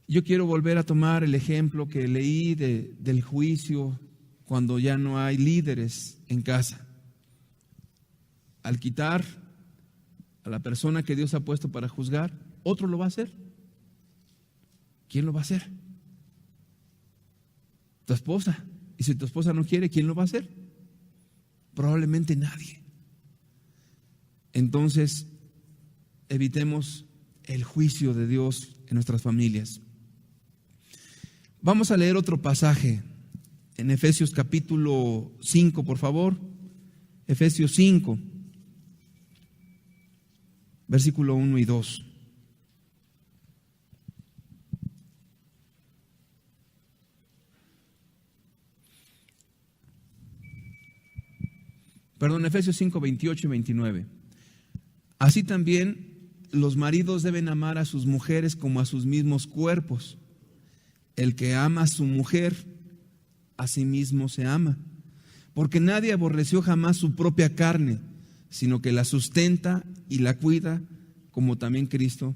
A: Yo quiero volver a tomar el ejemplo que leí del juicio cuando ya no hay líderes en casa. Al quitar a la persona que Dios ha puesto para juzgar, otro lo va a hacer. ¿Quién lo va a hacer? Tu esposa. Y si tu esposa no quiere, ¿quién lo va a hacer? Probablemente nadie. Entonces, evitemos el juicio de Dios en nuestras familias. Vamos a leer otro pasaje en Efesios capítulo 5, por favor. Efesios 5, versículo 1 y 2. Perdón, Efesios 5, 28 y 29. Así también los maridos deben amar a sus mujeres como a sus mismos cuerpos. El que ama a su mujer, a sí mismo se ama. Porque nadie aborreció jamás su propia carne, sino que la sustenta y la cuida, como también Cristo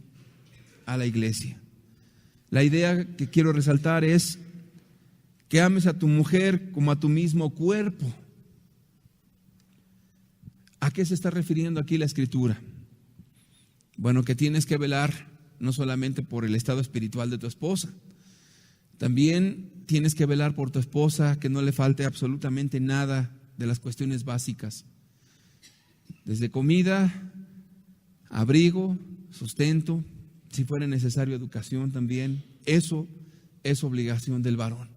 A: a la iglesia. La idea que quiero resaltar es que ames a tu mujer como a tu mismo cuerpo. ¿A qué se está refiriendo aquí la Escritura? Bueno, que tienes que velar no solamente por el estado espiritual de tu esposa, también tienes que velar por tu esposa, que no le falte absolutamente nada de las cuestiones básicas, desde comida, abrigo, sustento, si fuera necesario educación también. Eso es obligación del varón.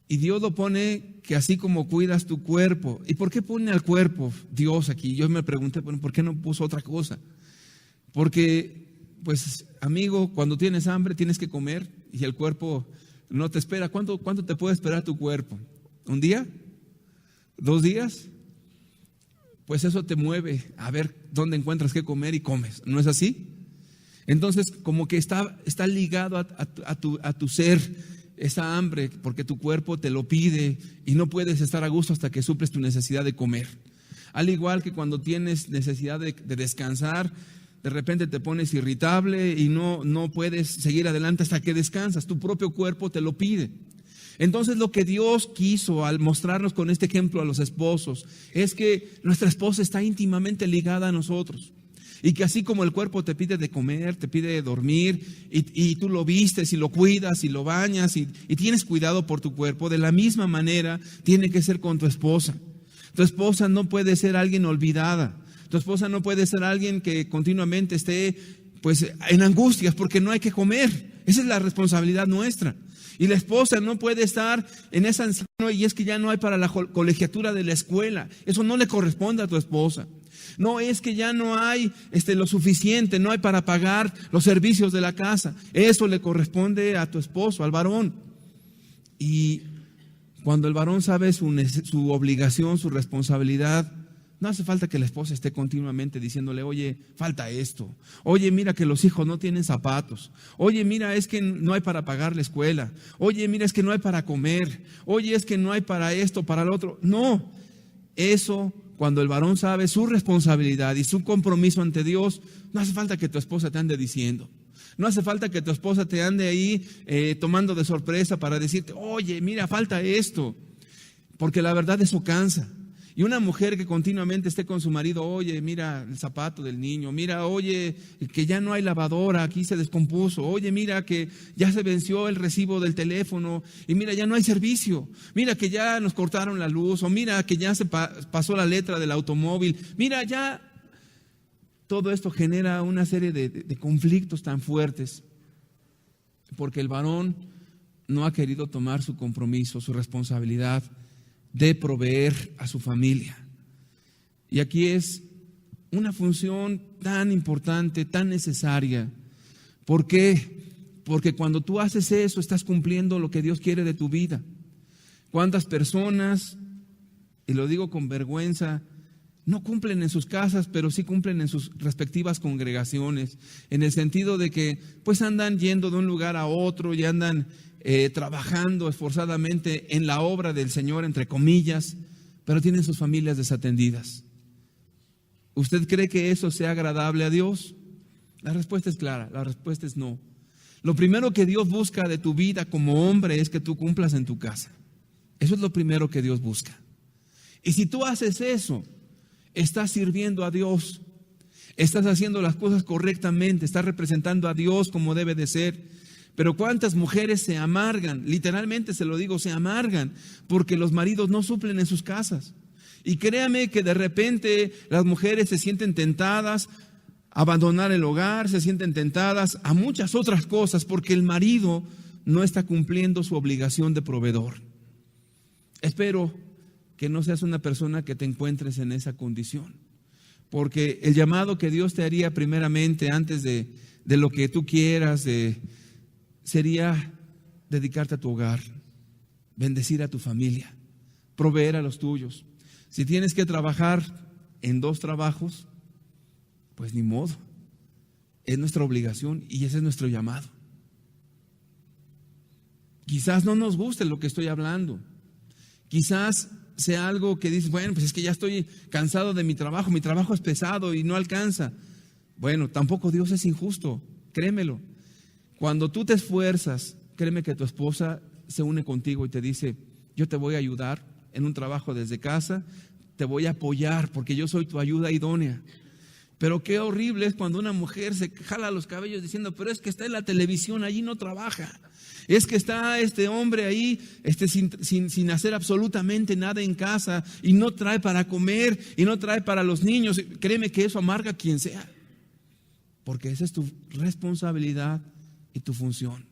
A: Y Dios lo pone que así como cuidas tu cuerpo. ¿Y por qué pone al cuerpo Dios aquí? Yo me pregunté, bueno, ¿por qué no puso otra cosa? Porque, pues, amigo, cuando tienes hambre tienes que comer y el cuerpo no te espera. ¿Cuánto te puede esperar tu cuerpo? ¿Un día? ¿2 días? Pues eso te mueve a ver dónde encuentras qué comer y comes. ¿No es así? Entonces, como que está ligado a tu ser, esa hambre, porque tu cuerpo te lo pide y no puedes estar a gusto hasta que suples tu necesidad de comer. Al igual que cuando tienes necesidad de descansar, de repente te pones irritable y no puedes seguir adelante hasta que descansas. Tu propio cuerpo te lo pide. Entonces, lo que Dios quiso al mostrarnos con este ejemplo a los esposos es que nuestra esposa está íntimamente ligada a nosotros. Y que así como el cuerpo te pide de comer, te pide de dormir, y tú lo vistes y lo cuidas y lo bañas y tienes cuidado por tu cuerpo, de la misma manera tiene que ser con tu esposa. Tu esposa no puede ser alguien olvidada. Tu esposa no puede ser alguien que continuamente esté pues en angustias porque no hay que comer. Esa es la responsabilidad nuestra. Y la esposa no puede estar en esa ansiedad y es que ya no hay para la colegiatura de la escuela. Eso no le corresponde a tu esposa. No es que ya no hay lo suficiente, no hay para pagar los servicios de la casa. Eso le corresponde a tu esposo, al varón. Y cuando el varón sabe su obligación, su responsabilidad, No hace falta que la esposa esté continuamente diciéndole, oye, falta esto. Oye, mira que los hijos no tienen zapatos. Oye, mira, es que no hay para pagar la escuela. Oye, mira, es que no hay para comer. Oye, es que no hay para esto, para lo otro. No, eso, cuando el varón sabe su responsabilidad y su compromiso ante Dios, no hace falta que tu esposa te ande diciendo. No hace falta que tu esposa te ande ahí tomando de sorpresa para decirte, oye, mira, falta esto. Porque la verdad eso cansa. Y una mujer que continuamente esté con su marido, oye, mira el zapato del niño, mira, oye, que ya no hay lavadora, aquí se descompuso, oye, mira que ya se venció el recibo del teléfono, y mira, ya no hay servicio, mira que ya nos cortaron la luz, o mira que ya se pasó la letra del automóvil, mira ya, todo esto genera una serie de conflictos tan fuertes, porque el varón no ha querido tomar su compromiso, su responsabilidad de proveer a su familia. Y aquí es una función tan importante, tan necesaria. ¿Por qué? Porque cuando tú haces eso, estás cumpliendo lo que Dios quiere de tu vida. ¿Cuántas personas, y lo digo con vergüenza, no cumplen en sus casas, pero sí cumplen en sus respectivas congregaciones? En el sentido de que pues andan yendo de un lugar a otro y andan trabajando esforzadamente en la obra del Señor, entre comillas, pero tienen sus familias desatendidas. ¿Usted cree que eso sea agradable a Dios? La respuesta es clara, la respuesta es no. Lo primero que Dios busca de tu vida como hombre es que tú cumplas en tu casa. Eso es lo primero que Dios busca. Y si tú haces eso, estás sirviendo a Dios, estás haciendo las cosas correctamente, estás representando a Dios como debe de ser. Pero cuántas mujeres se amargan, literalmente se lo digo, se amargan porque los maridos no suplen en sus casas. Y créame que de repente las mujeres se sienten tentadas a abandonar el hogar, se sienten tentadas a muchas otras cosas porque el marido no está cumpliendo su obligación de proveedor. Espero que no seas una persona que te encuentres en esa condición, porque el llamado que Dios te haría primeramente antes de lo que tú quieras, sería dedicarte a tu hogar, bendecir a tu familia, proveer a los tuyos. Si tienes que trabajar en 2 trabajos, pues ni modo, es nuestra obligación y ese es nuestro llamado. Quizás no nos guste lo que estoy hablando, quizás sea algo que dices, bueno, pues es que ya estoy cansado de mi trabajo es pesado y no alcanza. Bueno, tampoco Dios es injusto, créemelo. Cuando tú te esfuerzas, créeme que tu esposa se une contigo y te dice, yo te voy a ayudar en un trabajo desde casa, te voy a apoyar porque yo soy tu ayuda idónea. Pero qué horrible es cuando una mujer se jala los cabellos diciendo, pero es que está en la televisión, allí no trabaja. Es que está este hombre ahí sin hacer absolutamente nada en casa y no trae para comer y no trae para los niños. Créeme que eso amarga a quien sea, porque esa es tu responsabilidad y tu función.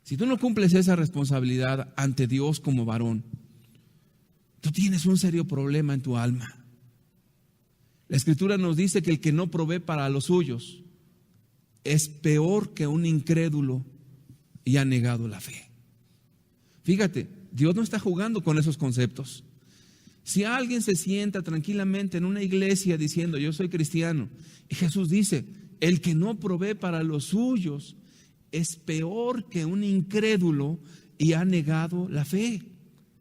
A: Si tú no cumples esa responsabilidad ante Dios como varón, tú tienes un serio problema en tu alma. La Escritura nos dice que el que no provee para los suyos es peor que un incrédulo y ha negado la fe. Fíjate, Dios no está jugando con esos conceptos. Si alguien se sienta tranquilamente en una iglesia diciendo yo soy cristiano, y Jesús dice, el que no provee para los suyos es peor que un incrédulo y ha negado la fe.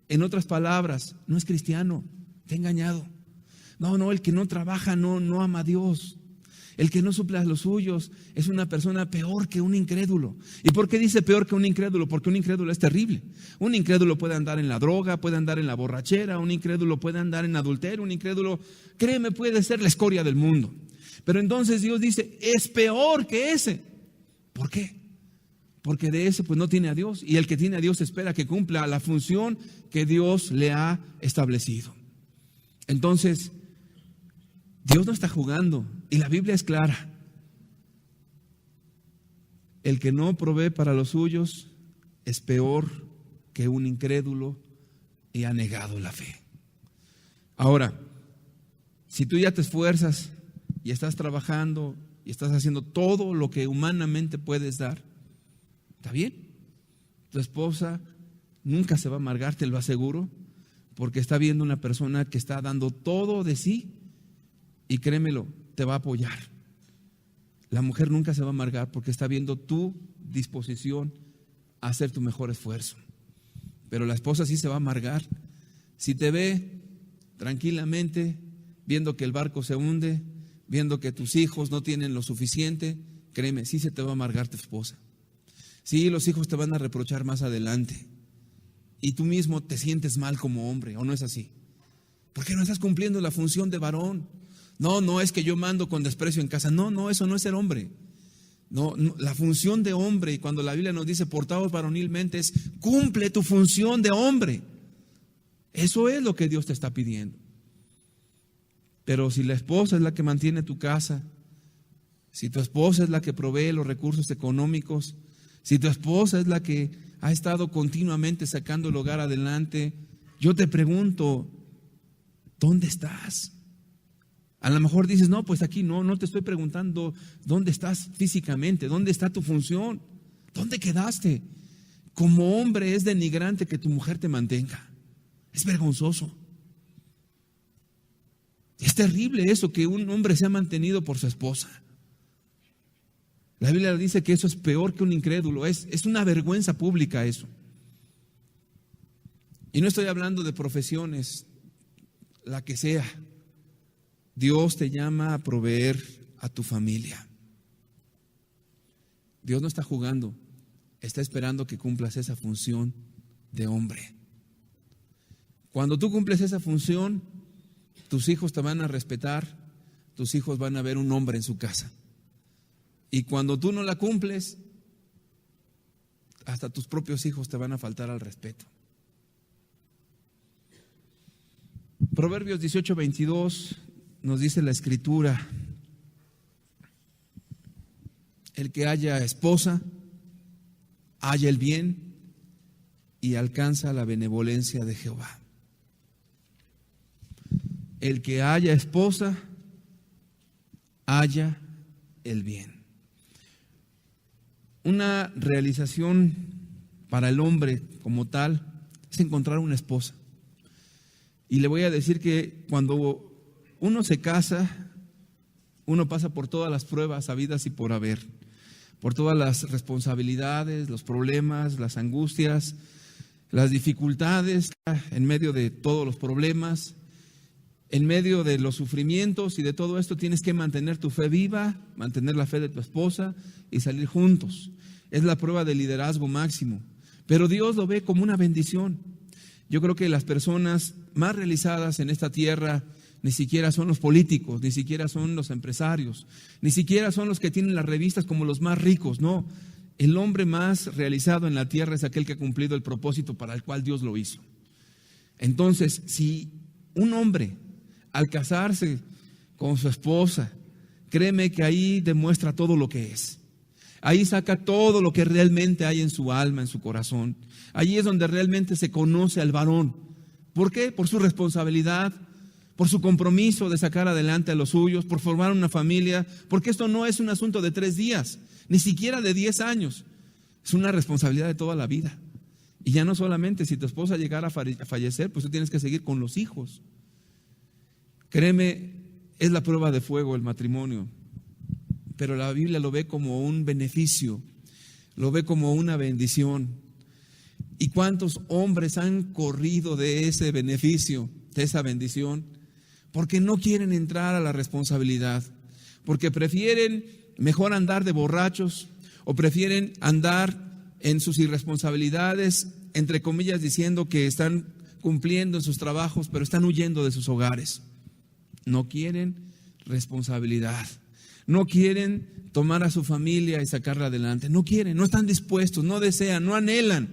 A: En otras palabras, no es cristiano, te ha engañado. No, el que no trabaja no ama a Dios. El que no suple a los suyos es una persona peor que un incrédulo. ¿Y por qué dice peor que un incrédulo? Porque un incrédulo es terrible. Un incrédulo puede andar en la droga, puede andar en la borrachera, un incrédulo puede andar en adulterio, un incrédulo, créeme, puede ser la escoria del mundo. Pero entonces Dios dice, es peor que ese. ¿Por qué? Porque de ese pues no tiene a Dios, y el que tiene a Dios espera que cumpla la función que Dios le ha establecido. Entonces, Dios no está jugando y la Biblia es clara. El que no provee para los suyos es peor que un incrédulo y ha negado la fe. Ahora, si tú ya te esfuerzas y estás trabajando y estás haciendo todo lo que humanamente puedes dar, está bien. Tu esposa nunca se va a amargar, te lo aseguro, porque está viendo una persona que está dando todo de sí y créemelo, te va a apoyar. La mujer nunca se va a amargar porque está viendo tu disposición a hacer tu mejor esfuerzo. Pero la esposa sí se va a amargar. Si te ve tranquilamente, viendo que el barco se hunde, viendo que tus hijos no tienen lo suficiente, créeme, sí se te va a amargar tu esposa. Sí, los hijos te van a reprochar más adelante. Y tú mismo te sientes mal como hombre, ¿o no es así? ¿Por qué no estás cumpliendo la función de varón? No es que yo mando con desprecio en casa. No, eso no es ser hombre. No, la función de hombre, y cuando la Biblia nos dice portaos varonilmente, es cumple tu función de hombre. Eso es lo que Dios te está pidiendo. Pero si la esposa es la que mantiene tu casa, si tu esposa es la que provee los recursos económicos, si tu esposa es la que ha estado continuamente sacando el hogar adelante, yo te pregunto, ¿dónde estás? A lo mejor dices, no, pues aquí no te estoy preguntando dónde estás físicamente, dónde está tu función, dónde quedaste. Como hombre es denigrante que tu mujer te mantenga, es vergonzoso. Es terrible eso, que un hombre sea mantenido por su esposa. La Biblia dice que eso es peor que un incrédulo, es una vergüenza pública eso. Y no estoy hablando de profesiones, la que sea. Dios te llama a proveer a tu familia. Dios no está jugando, está esperando que cumplas esa función de hombre. Cuando tú cumples esa función, tus hijos te van a respetar, tus hijos van a ver un hombre en su casa. Y cuando tú no la cumples, hasta tus propios hijos te van a faltar al respeto. Proverbios 18:22 nos dice la Escritura: el que haya esposa, halla el bien y alcanza la benevolencia de Jehová. El que haya esposa, halla el bien. Una realización para el hombre como tal es encontrar una esposa. Y le voy a decir que cuando uno se casa, uno pasa por todas las pruebas habidas y por haber, por todas las responsabilidades, los problemas, las angustias, las dificultades, en medio de todos los problemas, en medio de los sufrimientos y de todo esto tienes que mantener tu fe viva, mantener la fe de tu esposa y salir juntos. Es la prueba de liderazgo máximo, pero Dios lo ve como una bendición. Yo creo que las personas más realizadas en esta tierra ni siquiera son los políticos, ni siquiera son los empresarios, ni siquiera son los que tienen las revistas como los más ricos. No, el hombre más realizado en la tierra es aquel que ha cumplido el propósito para el cual Dios lo hizo. Entonces, si un hombre al casarse con su esposa, créeme que ahí demuestra todo lo que es. Ahí saca todo lo que realmente hay en su alma, en su corazón. Allí es donde realmente se conoce al varón. ¿Por qué? Por su responsabilidad, por su compromiso de sacar adelante a los suyos, por formar una familia, porque esto no es un asunto de 3 días, ni siquiera de 10 años. Es una responsabilidad de toda la vida. Y ya no solamente si tu esposa llegara a fallecer, pues tú tienes que seguir con los hijos. Créeme, es la prueba de fuego el matrimonio, pero la Biblia lo ve como un beneficio, lo ve como una bendición. ¿Y cuántos hombres han corrido de ese beneficio, de esa bendición? Porque no quieren entrar a la responsabilidad, porque prefieren mejor andar de borrachos o prefieren andar en sus irresponsabilidades, entre comillas, diciendo que están cumpliendo en sus trabajos, pero están huyendo de sus hogares. No quieren responsabilidad, no quieren tomar a su familia y sacarla adelante, no quieren, no están dispuestos, no desean, no anhelan.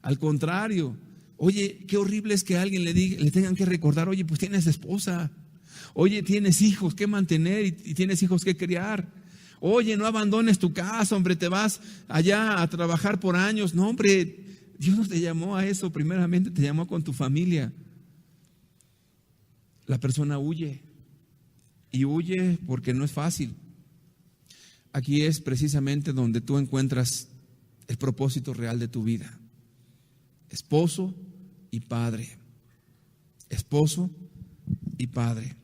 A: Al contrario, oye, qué horrible es que a alguien le tengan que recordar: oye, pues tienes esposa, oye, tienes hijos que mantener y tienes hijos que criar. Oye, no abandones tu casa, hombre, te vas allá a trabajar por años. No, hombre, Dios no te llamó a eso, primeramente te llamó con tu familia. La persona huye, y huye porque no es fácil. Aquí es precisamente donde tú encuentras el propósito real de tu vida: esposo y padre. esposo y padre.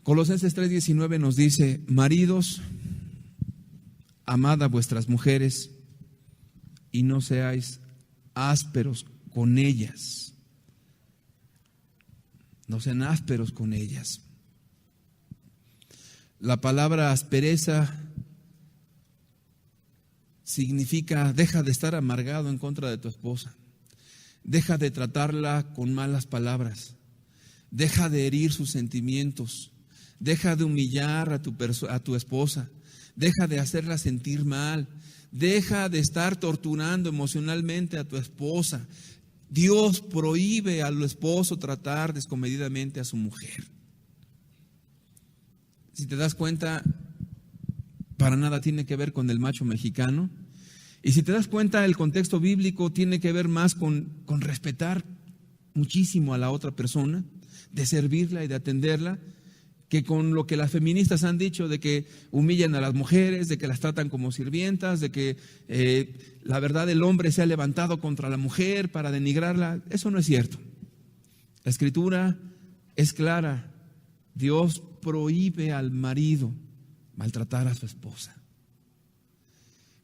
A: Colosenses 3:19 nos dice: maridos, amad a vuestras mujeres y no seáis ásperos con ellas. No sean ásperos con ellas. La palabra aspereza significa: deja de estar amargado en contra de tu esposa. Deja de tratarla con malas palabras. Deja de herir sus sentimientos. Deja de humillar a tu esposa. Deja de hacerla sentir mal. Deja de estar torturando emocionalmente a tu esposa. Dios prohíbe al esposo tratar descomedidamente a su mujer. Si te das cuenta, para nada tiene que ver con el macho mexicano. Y si te das cuenta, el contexto bíblico tiene que ver más con respetar muchísimo a la otra persona, de servirla y de atenderla, que con lo que las feministas han dicho de que humillan a las mujeres, de que las tratan como sirvientas, de que la verdad el hombre se ha levantado contra la mujer para denigrarla. Eso no es cierto. La Escritura es clara. Dios prohíbe al marido maltratar a su esposa.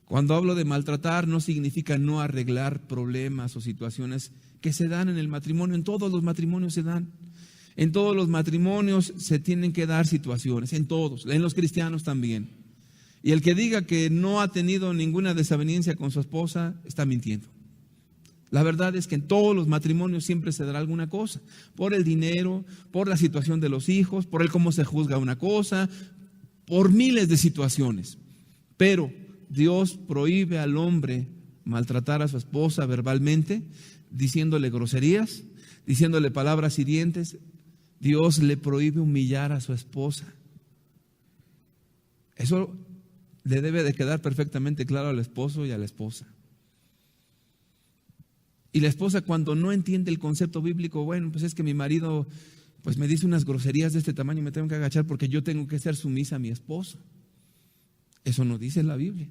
A: Cuando hablo de maltratar, no significa no arreglar problemas o situaciones que se dan en el matrimonio. En todos los matrimonios se dan. En todos los matrimonios se tienen que dar situaciones, en todos, en los cristianos también. Y el que diga que no ha tenido ninguna desaveniencia con su esposa, está mintiendo. La verdad es que en todos los matrimonios siempre se dará alguna cosa, por el dinero, por la situación de los hijos, por el cómo se juzga una cosa, por miles de situaciones. Pero Dios prohíbe al hombre maltratar a su esposa verbalmente, diciéndole groserías, diciéndole palabras hirientes. Dios le prohíbe humillar a su esposa. Eso le debe de quedar perfectamente claro al esposo y a la esposa. Y la esposa, cuando no entiende el concepto bíblico, bueno, pues es que mi marido pues me dice unas groserías de este tamaño y me tengo que agachar porque yo tengo que ser sumisa a mi esposo. Eso no dice la Biblia.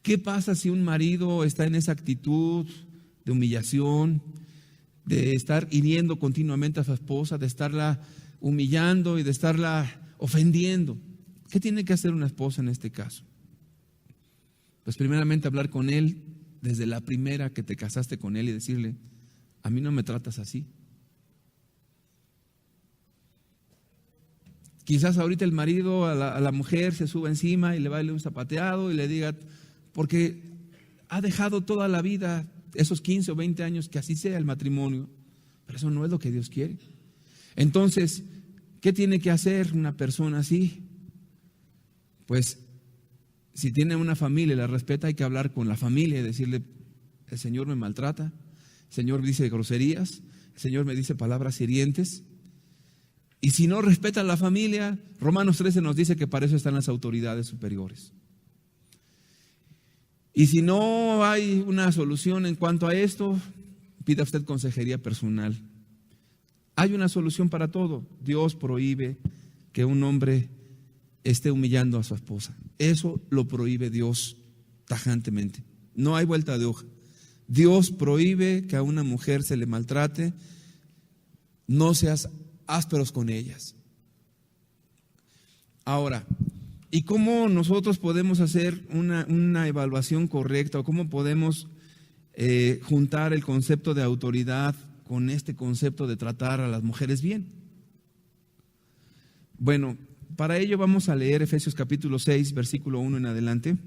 A: ¿Qué pasa si un marido está en esa actitud de humillación, de estar hiriendo continuamente a su esposa, de estarla humillando y de estarla ofendiendo? ¿Qué tiene que hacer una esposa en este caso? Pues primeramente hablar con él desde la primera que te casaste con él y decirle: a mí no me tratas así. Quizás ahorita el marido a la mujer se suba encima y le baile un zapateado y le diga, porque ha dejado toda la vida, esos 15 o 20 años, que así sea el matrimonio, pero eso no es lo que Dios quiere. Entonces, ¿qué tiene que hacer una persona así? Pues, si tiene una familia y la respeta, hay que hablar con la familia y decirle: el Señor me maltrata, el Señor dice groserías, el Señor me dice palabras hirientes. Y si no respeta a la familia, Romanos 13 nos dice que para eso están las autoridades superiores. Y si no hay una solución en cuanto a esto, pida usted consejería personal. Hay una solución para todo. Dios prohíbe que un hombre esté humillando a su esposa. Eso lo prohíbe Dios tajantemente. No hay vuelta de hoja. Dios prohíbe que a una mujer se le maltrate. No seas ásperos con ellas. Ahora, ¿y cómo nosotros podemos hacer una evaluación correcta, o cómo podemos juntar el concepto de autoridad con este concepto de tratar a las mujeres bien? Bueno, para ello vamos a leer Efesios capítulo 6, versículo 1 en adelante.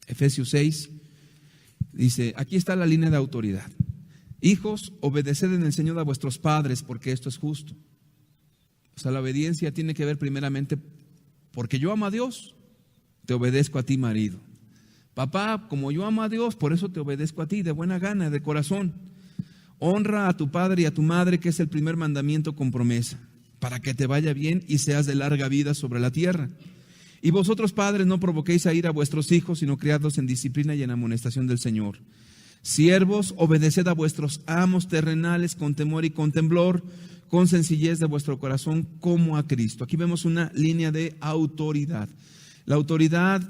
A: Efesios 6 dice: aquí está la línea de autoridad. Hijos, obedeced en el Señor a vuestros padres, porque esto es justo. O sea, la obediencia tiene que ver primeramente porque yo amo a Dios, te obedezco a ti, marido. Papá, como yo amo a Dios, por eso te obedezco a ti, de buena gana, de corazón. Honra a tu padre y a tu madre, que es el primer mandamiento con promesa, para que te vaya bien y seas de larga vida sobre la tierra. Y vosotros, padres, no provoquéis a ira a vuestros hijos, sino criadlos en disciplina y en amonestación del Señor. Siervos, obedeced a vuestros amos terrenales con temor y con temblor, con sencillez de vuestro corazón, como a Cristo. Aquí vemos una línea de autoridad. La autoridad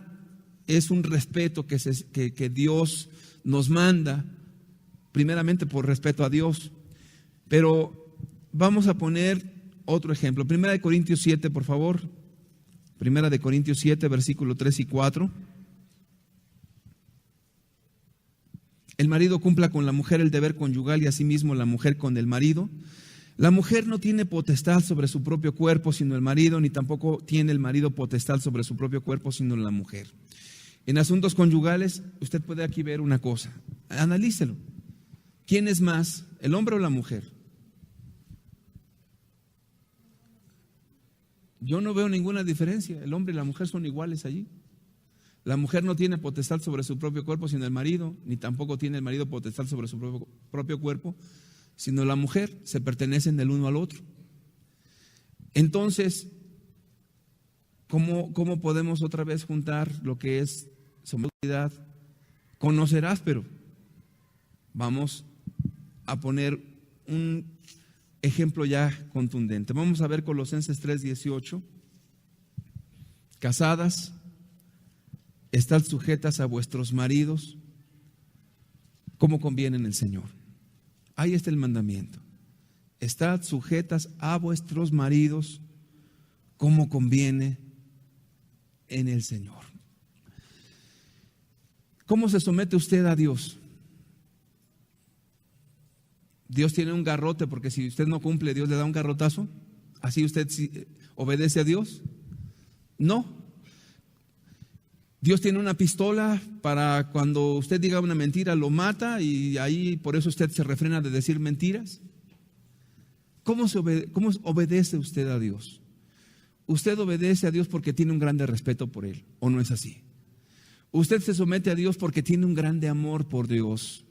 A: es un respeto que Dios nos manda primeramente por respeto a Dios. Pero vamos a poner otro ejemplo. Primera de Corintios 7, por favor. Primera de Corintios 7, versículo 3 y 4. El marido cumpla con la mujer el deber conyugal y asimismo la mujer con el marido. La mujer no tiene potestad sobre su propio cuerpo sino el marido, ni tampoco tiene el marido potestad sobre su propio cuerpo sino la mujer. En asuntos conyugales, usted puede aquí ver una cosa. Analícelo. ¿Quién es más, el hombre o la mujer? Yo no veo ninguna diferencia. El hombre y la mujer son iguales allí. La mujer no tiene potestad sobre su propio cuerpo sino el marido, ni tampoco tiene el marido potestad sobre su propio cuerpo, sino la mujer. Se pertenecen del uno al otro. Entonces, ¿cómo podemos otra vez juntar lo que es sometida? Conocerás, pero vamos a poner un ejemplo ya contundente. Vamos a ver Colosenses 3:18. Casadas, estad sujetas a vuestros maridos como conviene en el Señor. Ahí está el mandamiento. Estad sujetas a vuestros maridos como conviene en el Señor. ¿Cómo se somete usted a Dios? Dios tiene un garrote porque si usted no cumple, Dios le da un garrotazo. ¿Así usted obedece a Dios? No. Dios tiene una pistola para cuando usted diga una mentira lo mata y ahí por eso usted se refrena de decir mentiras. ¿Cómo obedece usted a Dios? Usted obedece a Dios porque tiene un grande respeto por Él, ¿o no es así? Usted se somete a Dios porque tiene un grande amor por Dios.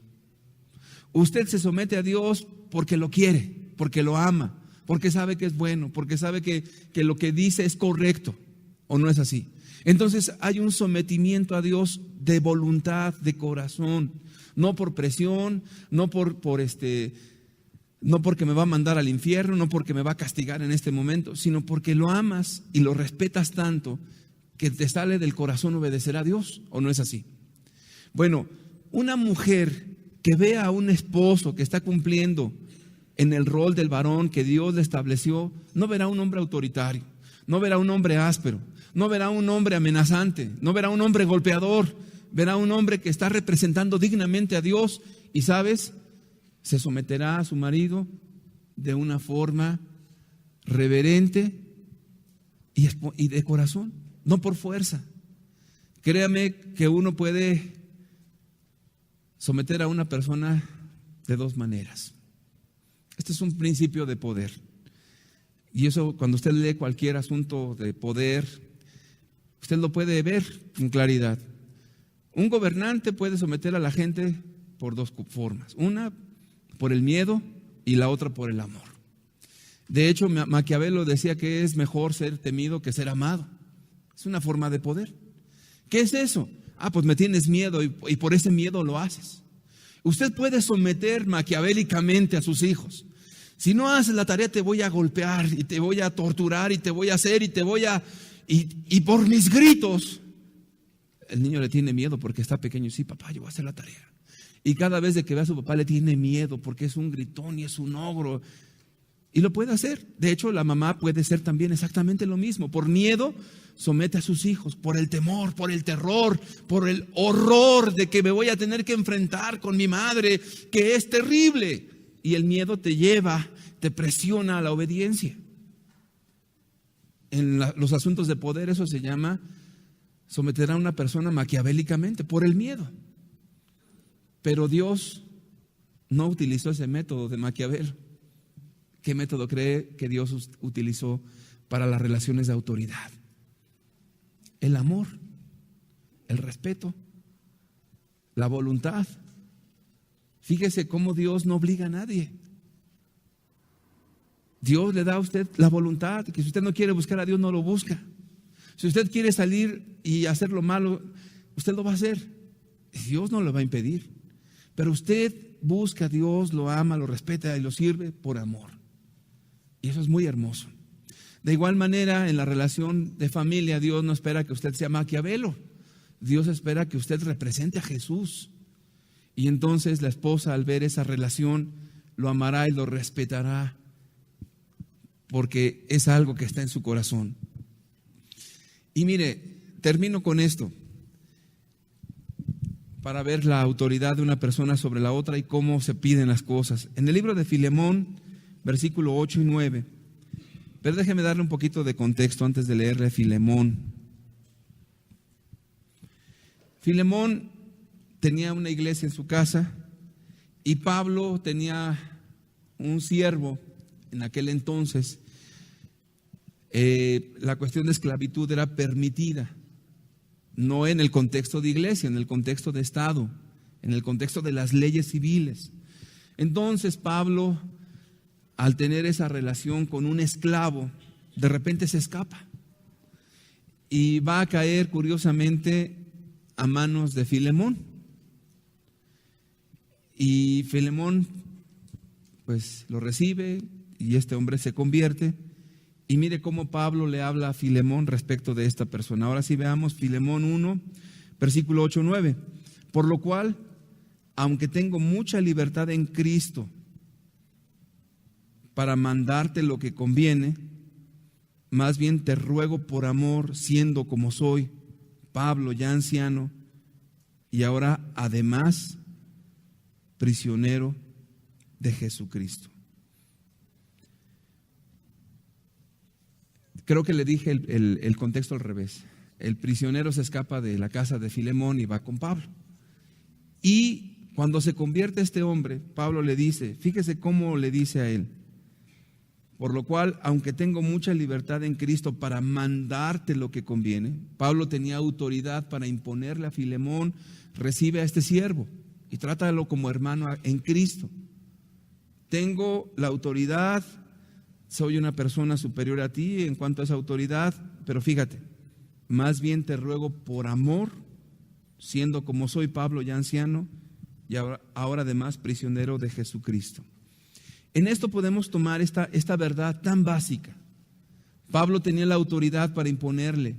A: Usted se somete a Dios porque lo quiere, porque lo ama, porque sabe que es bueno, porque sabe que lo que dice es correcto, ¿o no es así? Entonces hay un sometimiento a Dios de voluntad, de corazón, no por presión, no porque me va a mandar al infierno, no porque me va a castigar en este momento, sino porque lo amas y lo respetas tanto que te sale del corazón obedecer a Dios, ¿o no es así? Bueno, una mujer que vea a un esposo que está cumpliendo en el rol del varón que Dios le estableció, no verá un hombre autoritario, no verá un hombre áspero, no verá un hombre amenazante, no verá un hombre golpeador, verá un hombre que está representando dignamente a Dios y, ¿sabes?, se someterá a su marido de una forma reverente y de corazón, no por fuerza. Créame que uno puede someter a una persona de dos maneras. Este es un principio de poder. Y eso, cuando usted lee cualquier asunto de poder, usted lo puede ver con claridad. Un gobernante puede someter a la gente por dos formas. Una, por el miedo, y la otra por el amor. De hecho, Maquiavelo decía que es mejor ser temido que ser amado. Es una forma de poder. ¿Qué es eso? Pues me tienes miedo y por ese miedo lo haces. Usted puede someter maquiavélicamente a sus hijos. Si no haces la tarea te voy a golpear y te voy a torturar y te voy a hacer y por mis gritos. El niño le tiene miedo porque está pequeño. Sí, papá, yo voy a hacer la tarea. Y cada vez de que ve a su papá le tiene miedo porque es un gritón y es un ogro. Y lo puede hacer. De hecho, la mamá puede ser también exactamente lo mismo. Por miedo somete a sus hijos, por el temor, por el terror, por el horror de que me voy a tener que enfrentar con mi madre, que es terrible. Y el miedo te lleva, te presiona a la obediencia. En los asuntos de poder eso se llama someter a una persona maquiavélicamente por el miedo. Pero Dios no utilizó ese método de Maquiavelo. ¿Qué método cree que Dios utilizó para las relaciones de autoridad? El amor, el respeto, la voluntad. Fíjese cómo Dios no obliga a nadie. Dios le da a usted la voluntad, que si usted no quiere buscar a Dios, no lo busca. Si usted quiere salir y hacer lo malo, usted lo va a hacer. Dios no lo va a impedir. Pero usted busca a Dios, lo ama, lo respeta y lo sirve por amor. Y eso es muy hermoso. De igual manera, en la relación de familia, Dios no espera que usted sea Maquiavelo. Dios espera que usted represente a Jesús. Y entonces la esposa, al ver esa relación, lo amará y lo respetará, porque es algo que está en su corazón. Y mire, termino con esto, para ver la autoridad de una persona sobre la otra y cómo se piden las cosas. En el libro de Filemón, versículo 8 y 9, pero déjeme darle un poquito de contexto antes de leerle Filemón. Filemón tenía una iglesia en su casa y Pablo tenía un siervo en aquel entonces. La cuestión de esclavitud era permitida, no en el contexto de iglesia, en el contexto de Estado, en el contexto de las leyes civiles. Entonces Pablo, al tener esa relación con un esclavo, de repente se escapa y va a caer curiosamente a manos de Filemón. Y Filemón pues lo recibe y este hombre se convierte. Y mire cómo Pablo le habla a Filemón respecto de esta persona. Ahora sí veamos Filemón 1, versículo 8-9. Por lo cual, aunque tengo mucha libertad en Cristo para mandarte lo que conviene, más bien te ruego por amor, siendo como soy, Pablo ya anciano, y ahora además prisionero de Jesucristo. Creo que le dije el contexto al revés. El prisionero se escapa de la casa de Filemón y va con Pablo. Y cuando se convierte este hombre, Pablo le dice, fíjese cómo le dice a él: por lo cual, aunque tengo mucha libertad en Cristo para mandarte lo que conviene. Pablo tenía autoridad para imponerle a Filemón: recibe a este siervo y trátalo como hermano en Cristo. Tengo la autoridad, soy una persona superior a ti en cuanto a esa autoridad, pero fíjate, más bien te ruego por amor, siendo como soy, Pablo ya anciano, y ahora además prisionero de Jesucristo. En esto podemos tomar esta verdad tan básica. Pablo tenía la autoridad para imponerle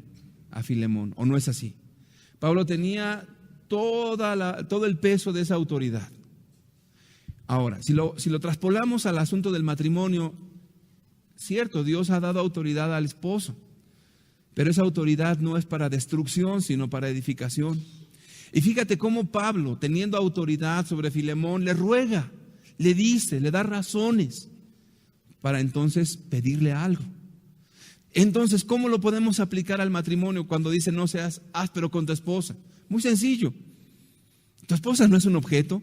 A: a Filemón, ¿o no es así? Pablo tenía todo el peso de esa autoridad. Ahora, si lo traspolamos al asunto del matrimonio, cierto, Dios ha dado autoridad al esposo, pero esa autoridad no es para destrucción, sino para edificación. Y fíjate cómo Pablo, teniendo autoridad sobre Filemón, le ruega, le dice, le da razones para entonces pedirle algo. Entonces, ¿cómo lo podemos aplicar al matrimonio cuando dice no seas áspero con tu esposa? Muy sencillo. Tu esposa no es un objeto.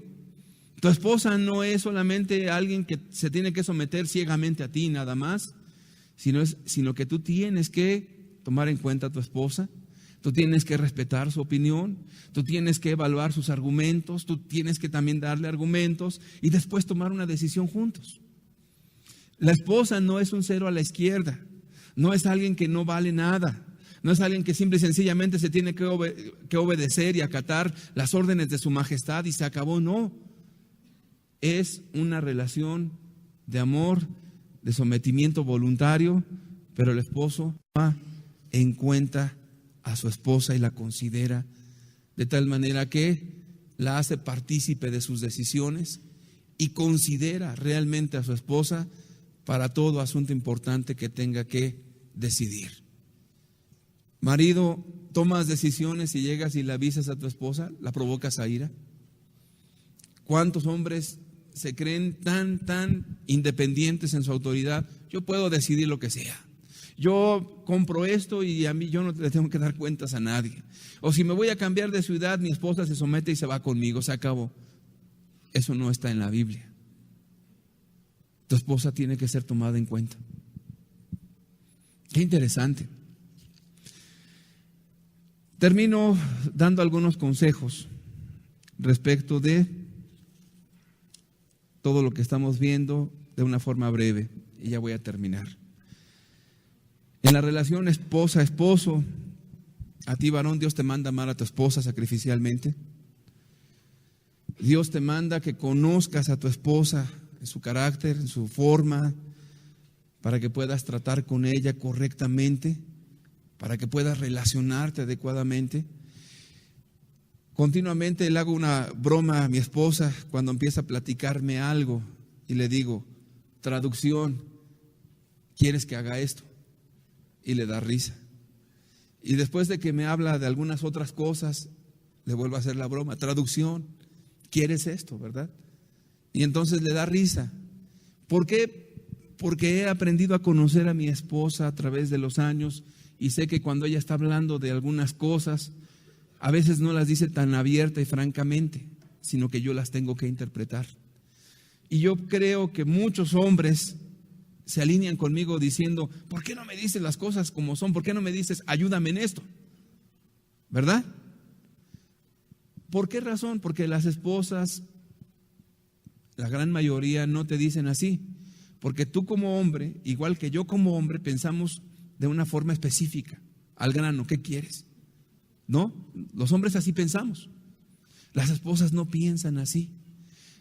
A: Tu esposa no es solamente alguien que se tiene que someter ciegamente a ti nada más, sino que tú tienes que tomar en cuenta a tu esposa, tú tienes que respetar su opinión, tú tienes que evaluar sus argumentos, tú tienes que también darle argumentos y después tomar una decisión juntos. La esposa no es un cero a la izquierda, no es alguien que no vale nada, no es alguien que simple y sencillamente se tiene que obedecer y acatar las órdenes de su majestad y se acabó, no. Es una relación de amor, de sometimiento voluntario, pero el esposo toma en cuenta a su esposa y la considera de tal manera que la hace partícipe de sus decisiones y considera realmente a su esposa para todo asunto importante que tenga que decidir. Marido, tomas decisiones y llegas y le avisas a tu esposa, la provocas a ira. ¿Cuántos hombres se creen tan independientes en su autoridad? Yo puedo decidir lo que sea. Yo compro esto y a mí yo no le tengo que dar cuentas a nadie. O si me voy a cambiar de ciudad, mi esposa se somete y se va conmigo, se acabó. Eso no está en la Biblia. Tu esposa tiene que ser tomada en cuenta. Qué interesante. Termino dando algunos consejos respecto de todo lo que estamos viendo de una forma breve, y ya voy a terminar. En la relación esposa-esposo, a ti varón, Dios te manda amar a tu esposa sacrificialmente. Dios te manda que conozcas a tu esposa en su carácter, en su forma, para que puedas tratar con ella correctamente, para que puedas relacionarte adecuadamente. Continuamente le hago una broma a mi esposa cuando empieza a platicarme algo y le digo, traducción, ¿quieres que haga esto? Y le da risa. Y después de que me habla de algunas otras cosas, le vuelvo a hacer la broma, traducción, ¿quieres esto, verdad? Y entonces le da risa. ¿Por qué? Porque he aprendido a conocer a mi esposa a través de los años y sé que cuando ella está hablando de algunas cosas, a veces no las dice tan abierta y francamente, sino que yo las tengo que interpretar. Y yo creo que muchos hombres se alinean conmigo diciendo, ¿por qué no me dices las cosas como son? ¿Por qué no me dices, ayúdame en esto? ¿Verdad? ¿Por qué razón? Porque las esposas, la gran mayoría, no te dicen así. Porque tú como hombre, igual que yo como hombre, pensamos de una forma específica, al grano, ¿qué quieres? ¿No? Los hombres así pensamos. Las esposas no piensan así.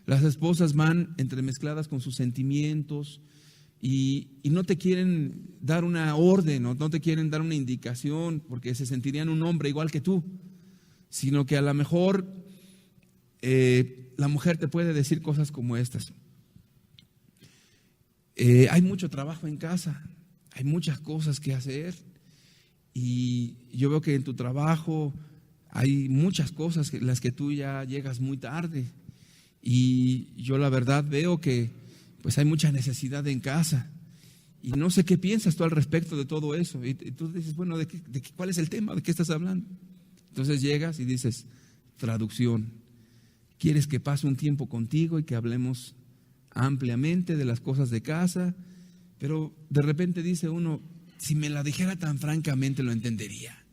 A: Las esposas van entremezcladas con sus sentimientos y no te quieren dar una orden o no te quieren dar una indicación porque se sentirían un hombre igual que tú, sino que a lo mejor la mujer te puede decir cosas como estas. Hay mucho trabajo en casa, hay muchas cosas que hacer y yo veo que en tu trabajo hay muchas cosas en las que tú ya llegas muy tarde y yo la verdad veo que pues hay mucha necesidad en casa y no sé qué piensas tú al respecto de todo eso y tú dices, bueno, ¿cuál es el tema? ¿De qué estás hablando? Entonces llegas y dices, traducción, ¿quieres que pase un tiempo contigo y que hablemos ampliamente de las cosas de casa? Pero de repente dice uno, si me la dijera tan francamente lo entendería.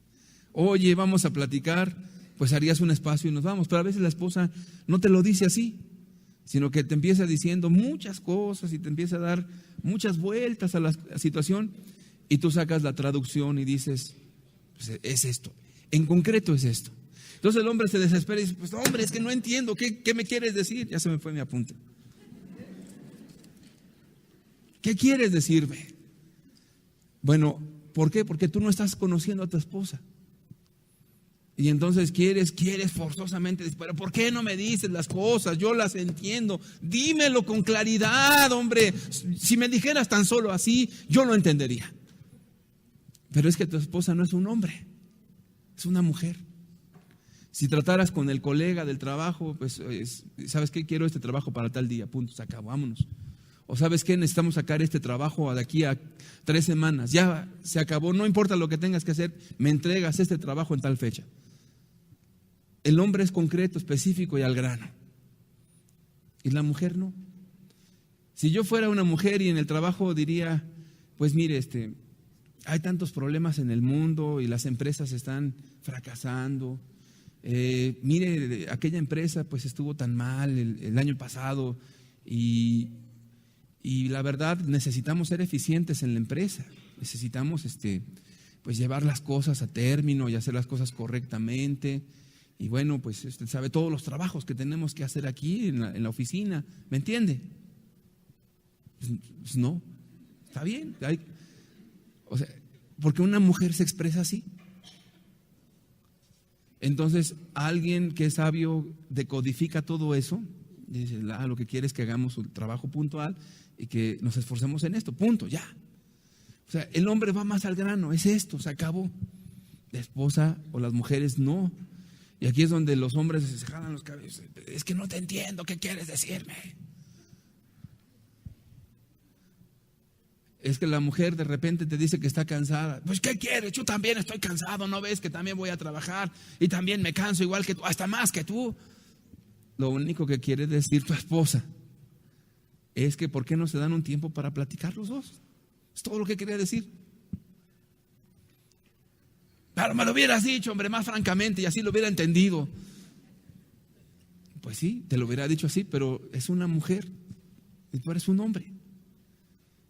A: Oye, vamos a platicar, pues harías un espacio y nos vamos. Pero a veces la esposa no te lo dice así, sino que te empieza diciendo muchas cosas y te empieza a dar muchas vueltas a la situación y tú sacas la traducción y dices, pues es esto, en concreto es esto. Entonces el hombre se desespera y dice, pues hombre, es que no entiendo, ¿qué me quieres decir? Ya se me fue mi apunte. ¿Qué quieres decirme? Bueno, ¿por qué? Porque tú no estás conociendo a tu esposa. Y entonces quieres forzosamente decir, pero ¿por qué no me dices las cosas? Yo las entiendo. Dímelo con claridad, hombre. Si me dijeras tan solo así, yo lo entendería. Pero es que tu esposa no es un hombre, es una mujer. Si trataras con el colega del trabajo, pues, ¿sabes qué? Quiero este trabajo para tal día, punto, se acabó, vámonos. O ¿sabes qué? Necesitamos sacar este trabajo de aquí a 3 semanas. Ya se acabó, no importa lo que tengas que hacer, me entregas este trabajo en tal fecha. El hombre es concreto, específico y al grano. Y la mujer no. Si yo fuera una mujer y en el trabajo diría, pues mire, hay tantos problemas en el mundo y las empresas están fracasando. Mire, aquella empresa pues estuvo tan mal el año pasado y la verdad necesitamos ser eficientes en la empresa, necesitamos pues llevar las cosas a término y hacer las cosas correctamente y bueno, pues usted sabe todos los trabajos que tenemos que hacer aquí en la oficina, ¿me entiende? Pues no, está bien, o sea, porque una mujer se expresa así. Entonces alguien que es sabio decodifica todo eso y dice, lo que quiere es que hagamos un trabajo puntual y que nos esforcemos en esto, punto, ya. O sea, el hombre va más al grano, es esto, se acabó. La esposa o las mujeres no. Y aquí es donde los hombres se jalan los cabellos. Es que no te entiendo, ¿qué quieres decirme? Es que la mujer de repente te dice que está cansada. Pues ¿qué quieres? Yo también estoy cansado, ¿no ves que también voy a trabajar? Y también me canso igual que tú, hasta más que tú. Lo único que quiere decir tu esposa es que ¿por qué no se dan un tiempo para platicar los dos? Es todo lo que quería decir. Pero me lo hubieras dicho, hombre, más francamente, y así lo hubiera entendido. Pues sí, te lo hubiera dicho así, pero es una mujer y tú eres un hombre.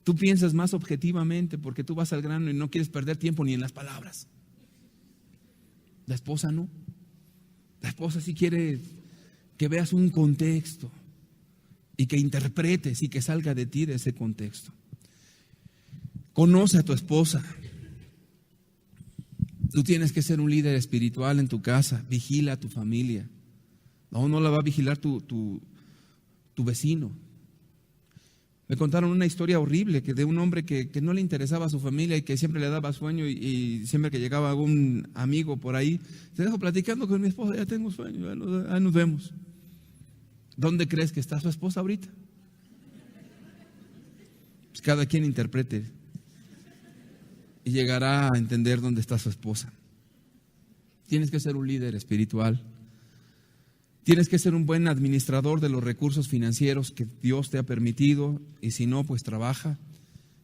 A: Tú piensas más objetivamente porque tú vas al grano y no quieres perder tiempo ni en las palabras. La esposa no. La esposa sí quiere que veas un contexto y que interpretes y que salga de ti de ese contexto. Conoce a tu esposa. Tú tienes que ser un líder espiritual en tu casa. Vigila a tu familia. No la va a vigilar tu vecino. Me contaron una historia horrible de un hombre que no le interesaba a su familia y que siempre le daba sueño y siempre que llegaba algún amigo por ahí, te dejo platicando con mi esposa, ya tengo sueño, ya nos vemos. ¿Dónde crees que está su esposa ahorita? Pues cada quien interprete y llegará a entender dónde está su esposa. Tienes que ser un líder espiritual. Tienes que ser un buen administrador de los recursos financieros que Dios te ha permitido, y si no, pues trabaja.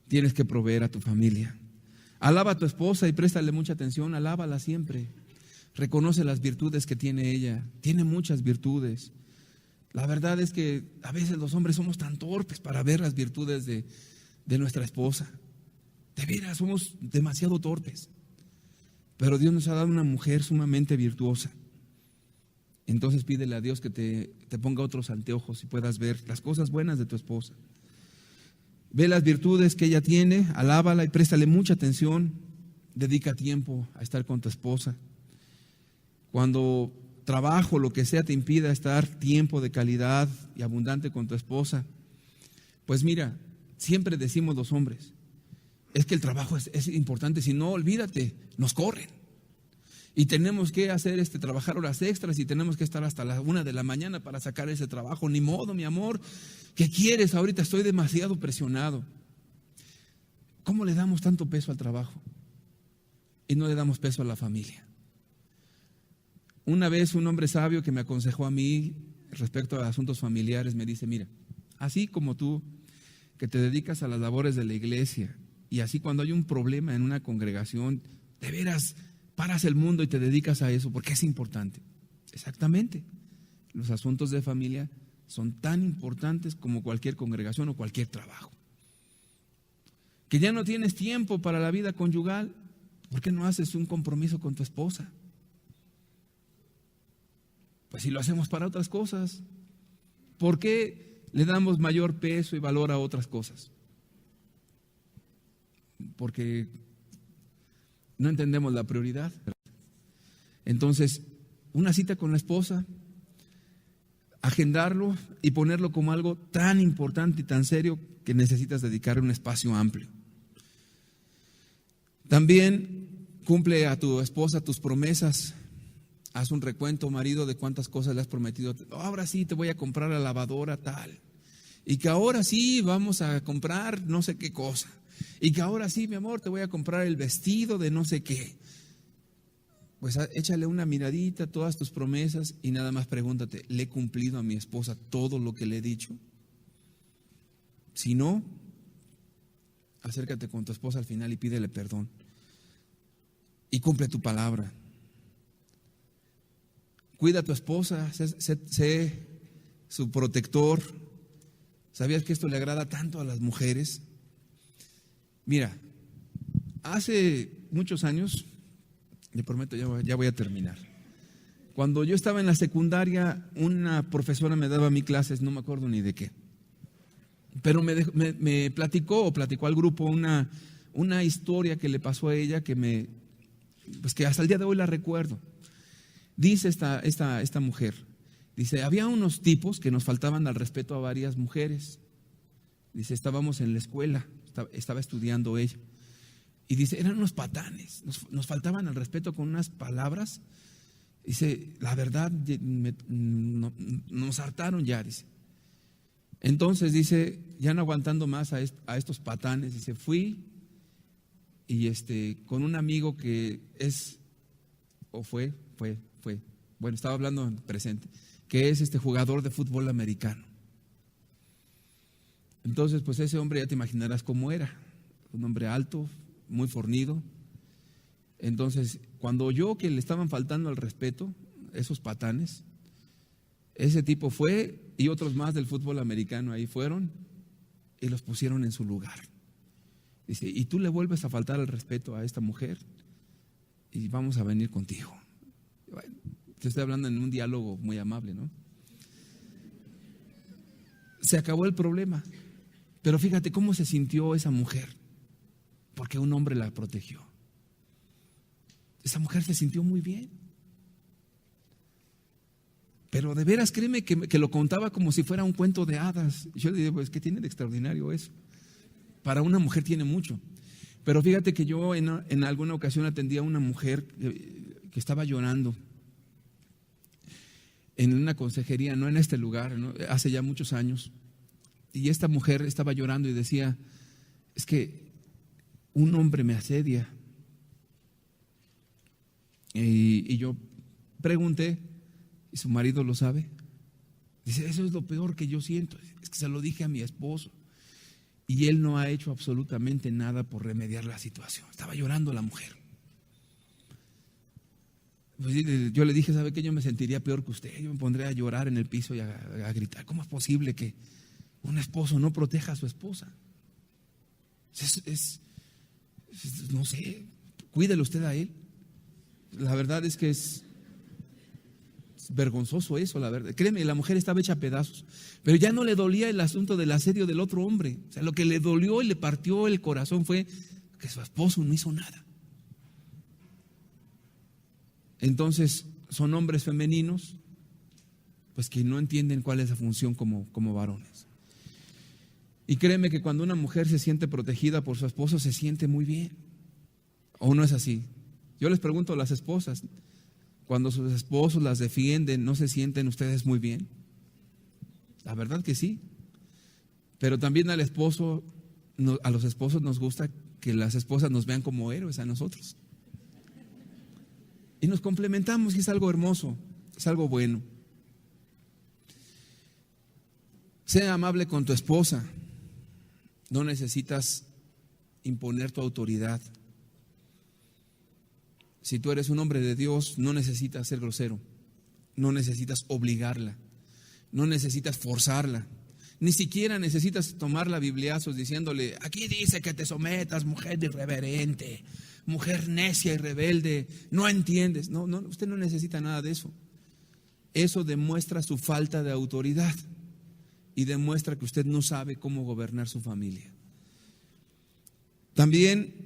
A: Tienes que proveer a tu familia. Alaba a tu esposa y préstale mucha atención, alábala siempre. Reconoce las virtudes que tiene ella, tiene muchas virtudes. La verdad es que a veces los hombres somos tan torpes para ver las virtudes de nuestra esposa. De veras, somos demasiado torpes. Pero Dios nos ha dado una mujer sumamente virtuosa. Entonces pídele a Dios que te ponga otros anteojos y puedas ver las cosas buenas de tu esposa. Ve las virtudes que ella tiene, alábala y préstale mucha atención. Dedica tiempo a estar con tu esposa. Cuando trabajo, lo que sea, te impida estar tiempo de calidad y abundante con tu esposa, pues mira, siempre decimos los hombres, es que el trabajo es importante, si no, olvídate, nos corren. Y tenemos que trabajar horas extras y tenemos que estar hasta la 1 de la mañana para sacar ese trabajo. Ni modo, mi amor, ¿qué quieres? Ahorita estoy demasiado presionado. ¿Cómo le damos tanto peso al trabajo y no le damos peso a la familia? Una vez un hombre sabio que me aconsejó a mí respecto a asuntos familiares me dice, mira, así como tú que te dedicas a las labores de la iglesia y así cuando hay un problema en una congregación, de veras paras el mundo y te dedicas a eso porque es importante. Exactamente. Los asuntos de familia son tan importantes como cualquier congregación o cualquier trabajo. Que ya no tienes tiempo para la vida conyugal, ¿por qué no haces un compromiso con tu esposa? Pues si lo hacemos para otras cosas, ¿por qué le damos mayor peso y valor a otras cosas? Porque no entendemos la prioridad. Entonces, una cita con la esposa, agendarlo y ponerlo como algo tan importante y tan serio que necesitas dedicarle un espacio amplio. También cumple a tu esposa tus promesas. Haz un recuento, marido, de cuántas cosas le has prometido. Ahora sí te voy a comprar la lavadora tal. Y que ahora sí vamos a comprar no sé qué cosa. Y que ahora sí, mi amor, te voy a comprar el vestido de no sé qué. Pues échale una miradita a todas tus promesas y nada más pregúntate, ¿le he cumplido a mi esposa todo lo que le he dicho? Si no, acércate con tu esposa al final y pídele perdón. Y cumple tu palabra. Cuida a tu esposa, sé su protector. ¿Sabías que esto le agrada tanto a las mujeres? Mira, hace muchos años, le prometo, ya voy a terminar. Cuando yo estaba en la secundaria, una profesora me daba a mí clases, no me acuerdo ni de qué, pero me platicó al grupo una historia que le pasó a ella pues que hasta el día de hoy la recuerdo. Dice esta mujer, dice, había unos tipos que nos faltaban al respeto a varias mujeres. Dice, estábamos en la escuela, estaba estudiando ella. Y dice, eran unos patanes, nos faltaban al respeto con unas palabras. Dice, la verdad, nos hartaron ya, dice. Entonces dice, ya no aguantando más a estos patanes, dice, fui y con un amigo que fue, bueno, estaba hablando en presente, que es jugador de fútbol americano. Entonces, pues ese hombre ya te imaginarás cómo era, un hombre alto, muy fornido. Entonces, cuando oyó que le estaban faltando al respeto, esos patanes, ese tipo fue y otros más del fútbol americano ahí fueron y los pusieron en su lugar. Dice, y tú le vuelves a faltar al respeto a esta mujer y vamos a venir contigo. Bueno, te estoy hablando en un diálogo muy amable, ¿no? Se acabó el problema. Pero fíjate cómo se sintió esa mujer, porque un hombre la protegió. esa mujer se sintió muy bien. Pero de veras, créeme que lo contaba como si fuera un cuento de hadas. Yo le digo, pues, ¿qué tiene de extraordinario eso? Para una mujer tiene mucho. Pero fíjate que yo en alguna ocasión atendí a una mujer que estaba llorando en una consejería, no en este lugar, ¿no? Hace ya muchos años. Y esta mujer estaba llorando y decía, es que un hombre me asedia. Y yo pregunté, ¿y su marido lo sabe? Dice, eso es lo peor que yo siento, es que se lo dije a mi esposo y él no ha hecho absolutamente nada por remediar la situación. Estaba llorando la mujer. Pues yo le dije, ¿sabe qué? Yo me sentiría peor que usted, yo me pondría a llorar en el piso y a gritar. ¿Cómo es posible que un esposo no proteja a su esposa? No sé, cuídelo usted a él. La verdad es que es vergonzoso eso, la verdad. Créeme, la mujer estaba hecha a pedazos, pero ya no le dolía el asunto del asedio del otro hombre. O sea, lo que le dolió y le partió el corazón fue que su esposo no hizo nada. Entonces, son hombres femeninos, pues que no entienden cuál es la función como varones. Y créeme que cuando una mujer se siente protegida por su esposo, se siente muy bien. ¿O no es así? Yo les pregunto a las esposas, cuando sus esposos las defienden, ¿no se sienten ustedes muy bien? La verdad que sí. Pero también a los esposos nos gusta que las esposas nos vean como héroes a nosotros. Y nos complementamos y es algo hermoso, es algo bueno. Sea amable con tu esposa. No necesitas imponer tu autoridad. Si tú eres un hombre de Dios, no necesitas ser grosero, no necesitas obligarla, no necesitas forzarla, ni siquiera necesitas tomarla a bibliazos diciéndole, aquí dice que te sometas, mujer irreverente, mujer necia y rebelde, no entiendes. No, usted no necesita nada de eso. Eso demuestra su falta de autoridad y demuestra que usted no sabe cómo gobernar su familia. También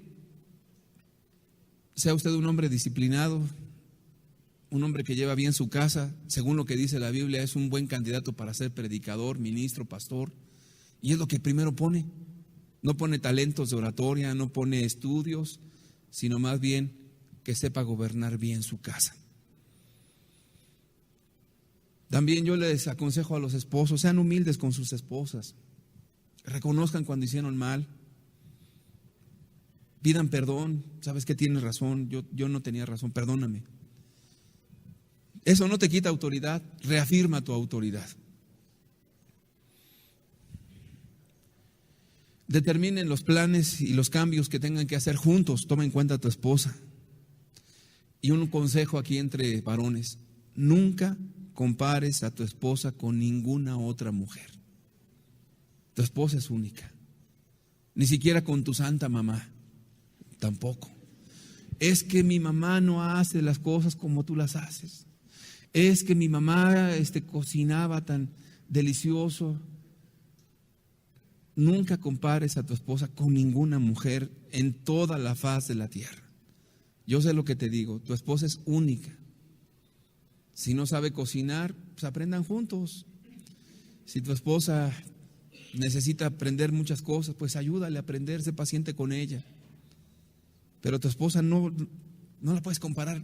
A: sea usted un hombre disciplinado, un hombre que lleva bien su casa, según lo que dice la Biblia, es un buen candidato para ser predicador, ministro, pastor, y es lo que primero pone. No pone talentos de oratoria, no pone estudios, sino más bien que sepa gobernar bien su casa. También yo les aconsejo a los esposos, sean humildes con sus esposas, reconozcan cuando hicieron mal, pidan perdón, sabes que tienes razón, yo no tenía razón, perdóname. Eso no te quita autoridad, reafirma tu autoridad. Determinen los planes y los cambios que tengan que hacer juntos, toma en cuenta a tu esposa. Y un consejo aquí entre varones, nunca compares a tu esposa con ninguna otra mujer. Tu esposa es única, ni siquiera con tu santa mamá. Tampoco. Es que mi mamá no hace las cosas como tú las haces. Es que mi mamá cocinaba tan delicioso. Nunca compares a tu esposa con ninguna mujer en toda la faz de la tierra. Yo sé lo que te digo, tu esposa es única. Si no sabe cocinar, pues aprendan juntos. Si tu esposa necesita aprender muchas cosas, pues ayúdale a aprender, sé paciente con ella. Pero tu esposa no la puedes comparar.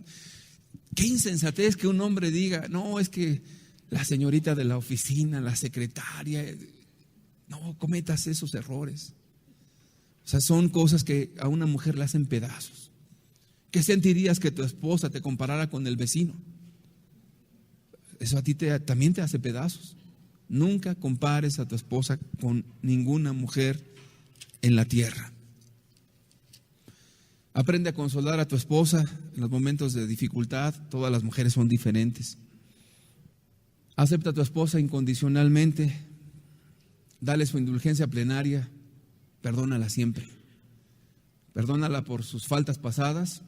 A: Qué insensatez que un hombre diga, no, es que la señorita de la oficina, la secretaria, no cometas esos errores. O sea, son cosas que a una mujer le hacen pedazos. ¿Qué sentirías que tu esposa te comparara con el vecino? Eso a ti también te hace pedazos. Nunca compares a tu esposa con ninguna mujer en la tierra. Aprende a consolar a tu esposa en los momentos de dificultad. Todas las mujeres son diferentes. Acepta a tu esposa incondicionalmente. Dale su indulgencia plenaria. Perdónala siempre. Perdónala por sus faltas pasadas,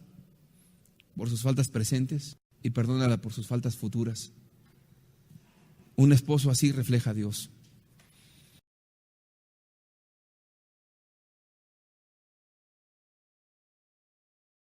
A: por sus faltas presentes y perdónala por sus faltas futuras. Un esposo así refleja a Dios.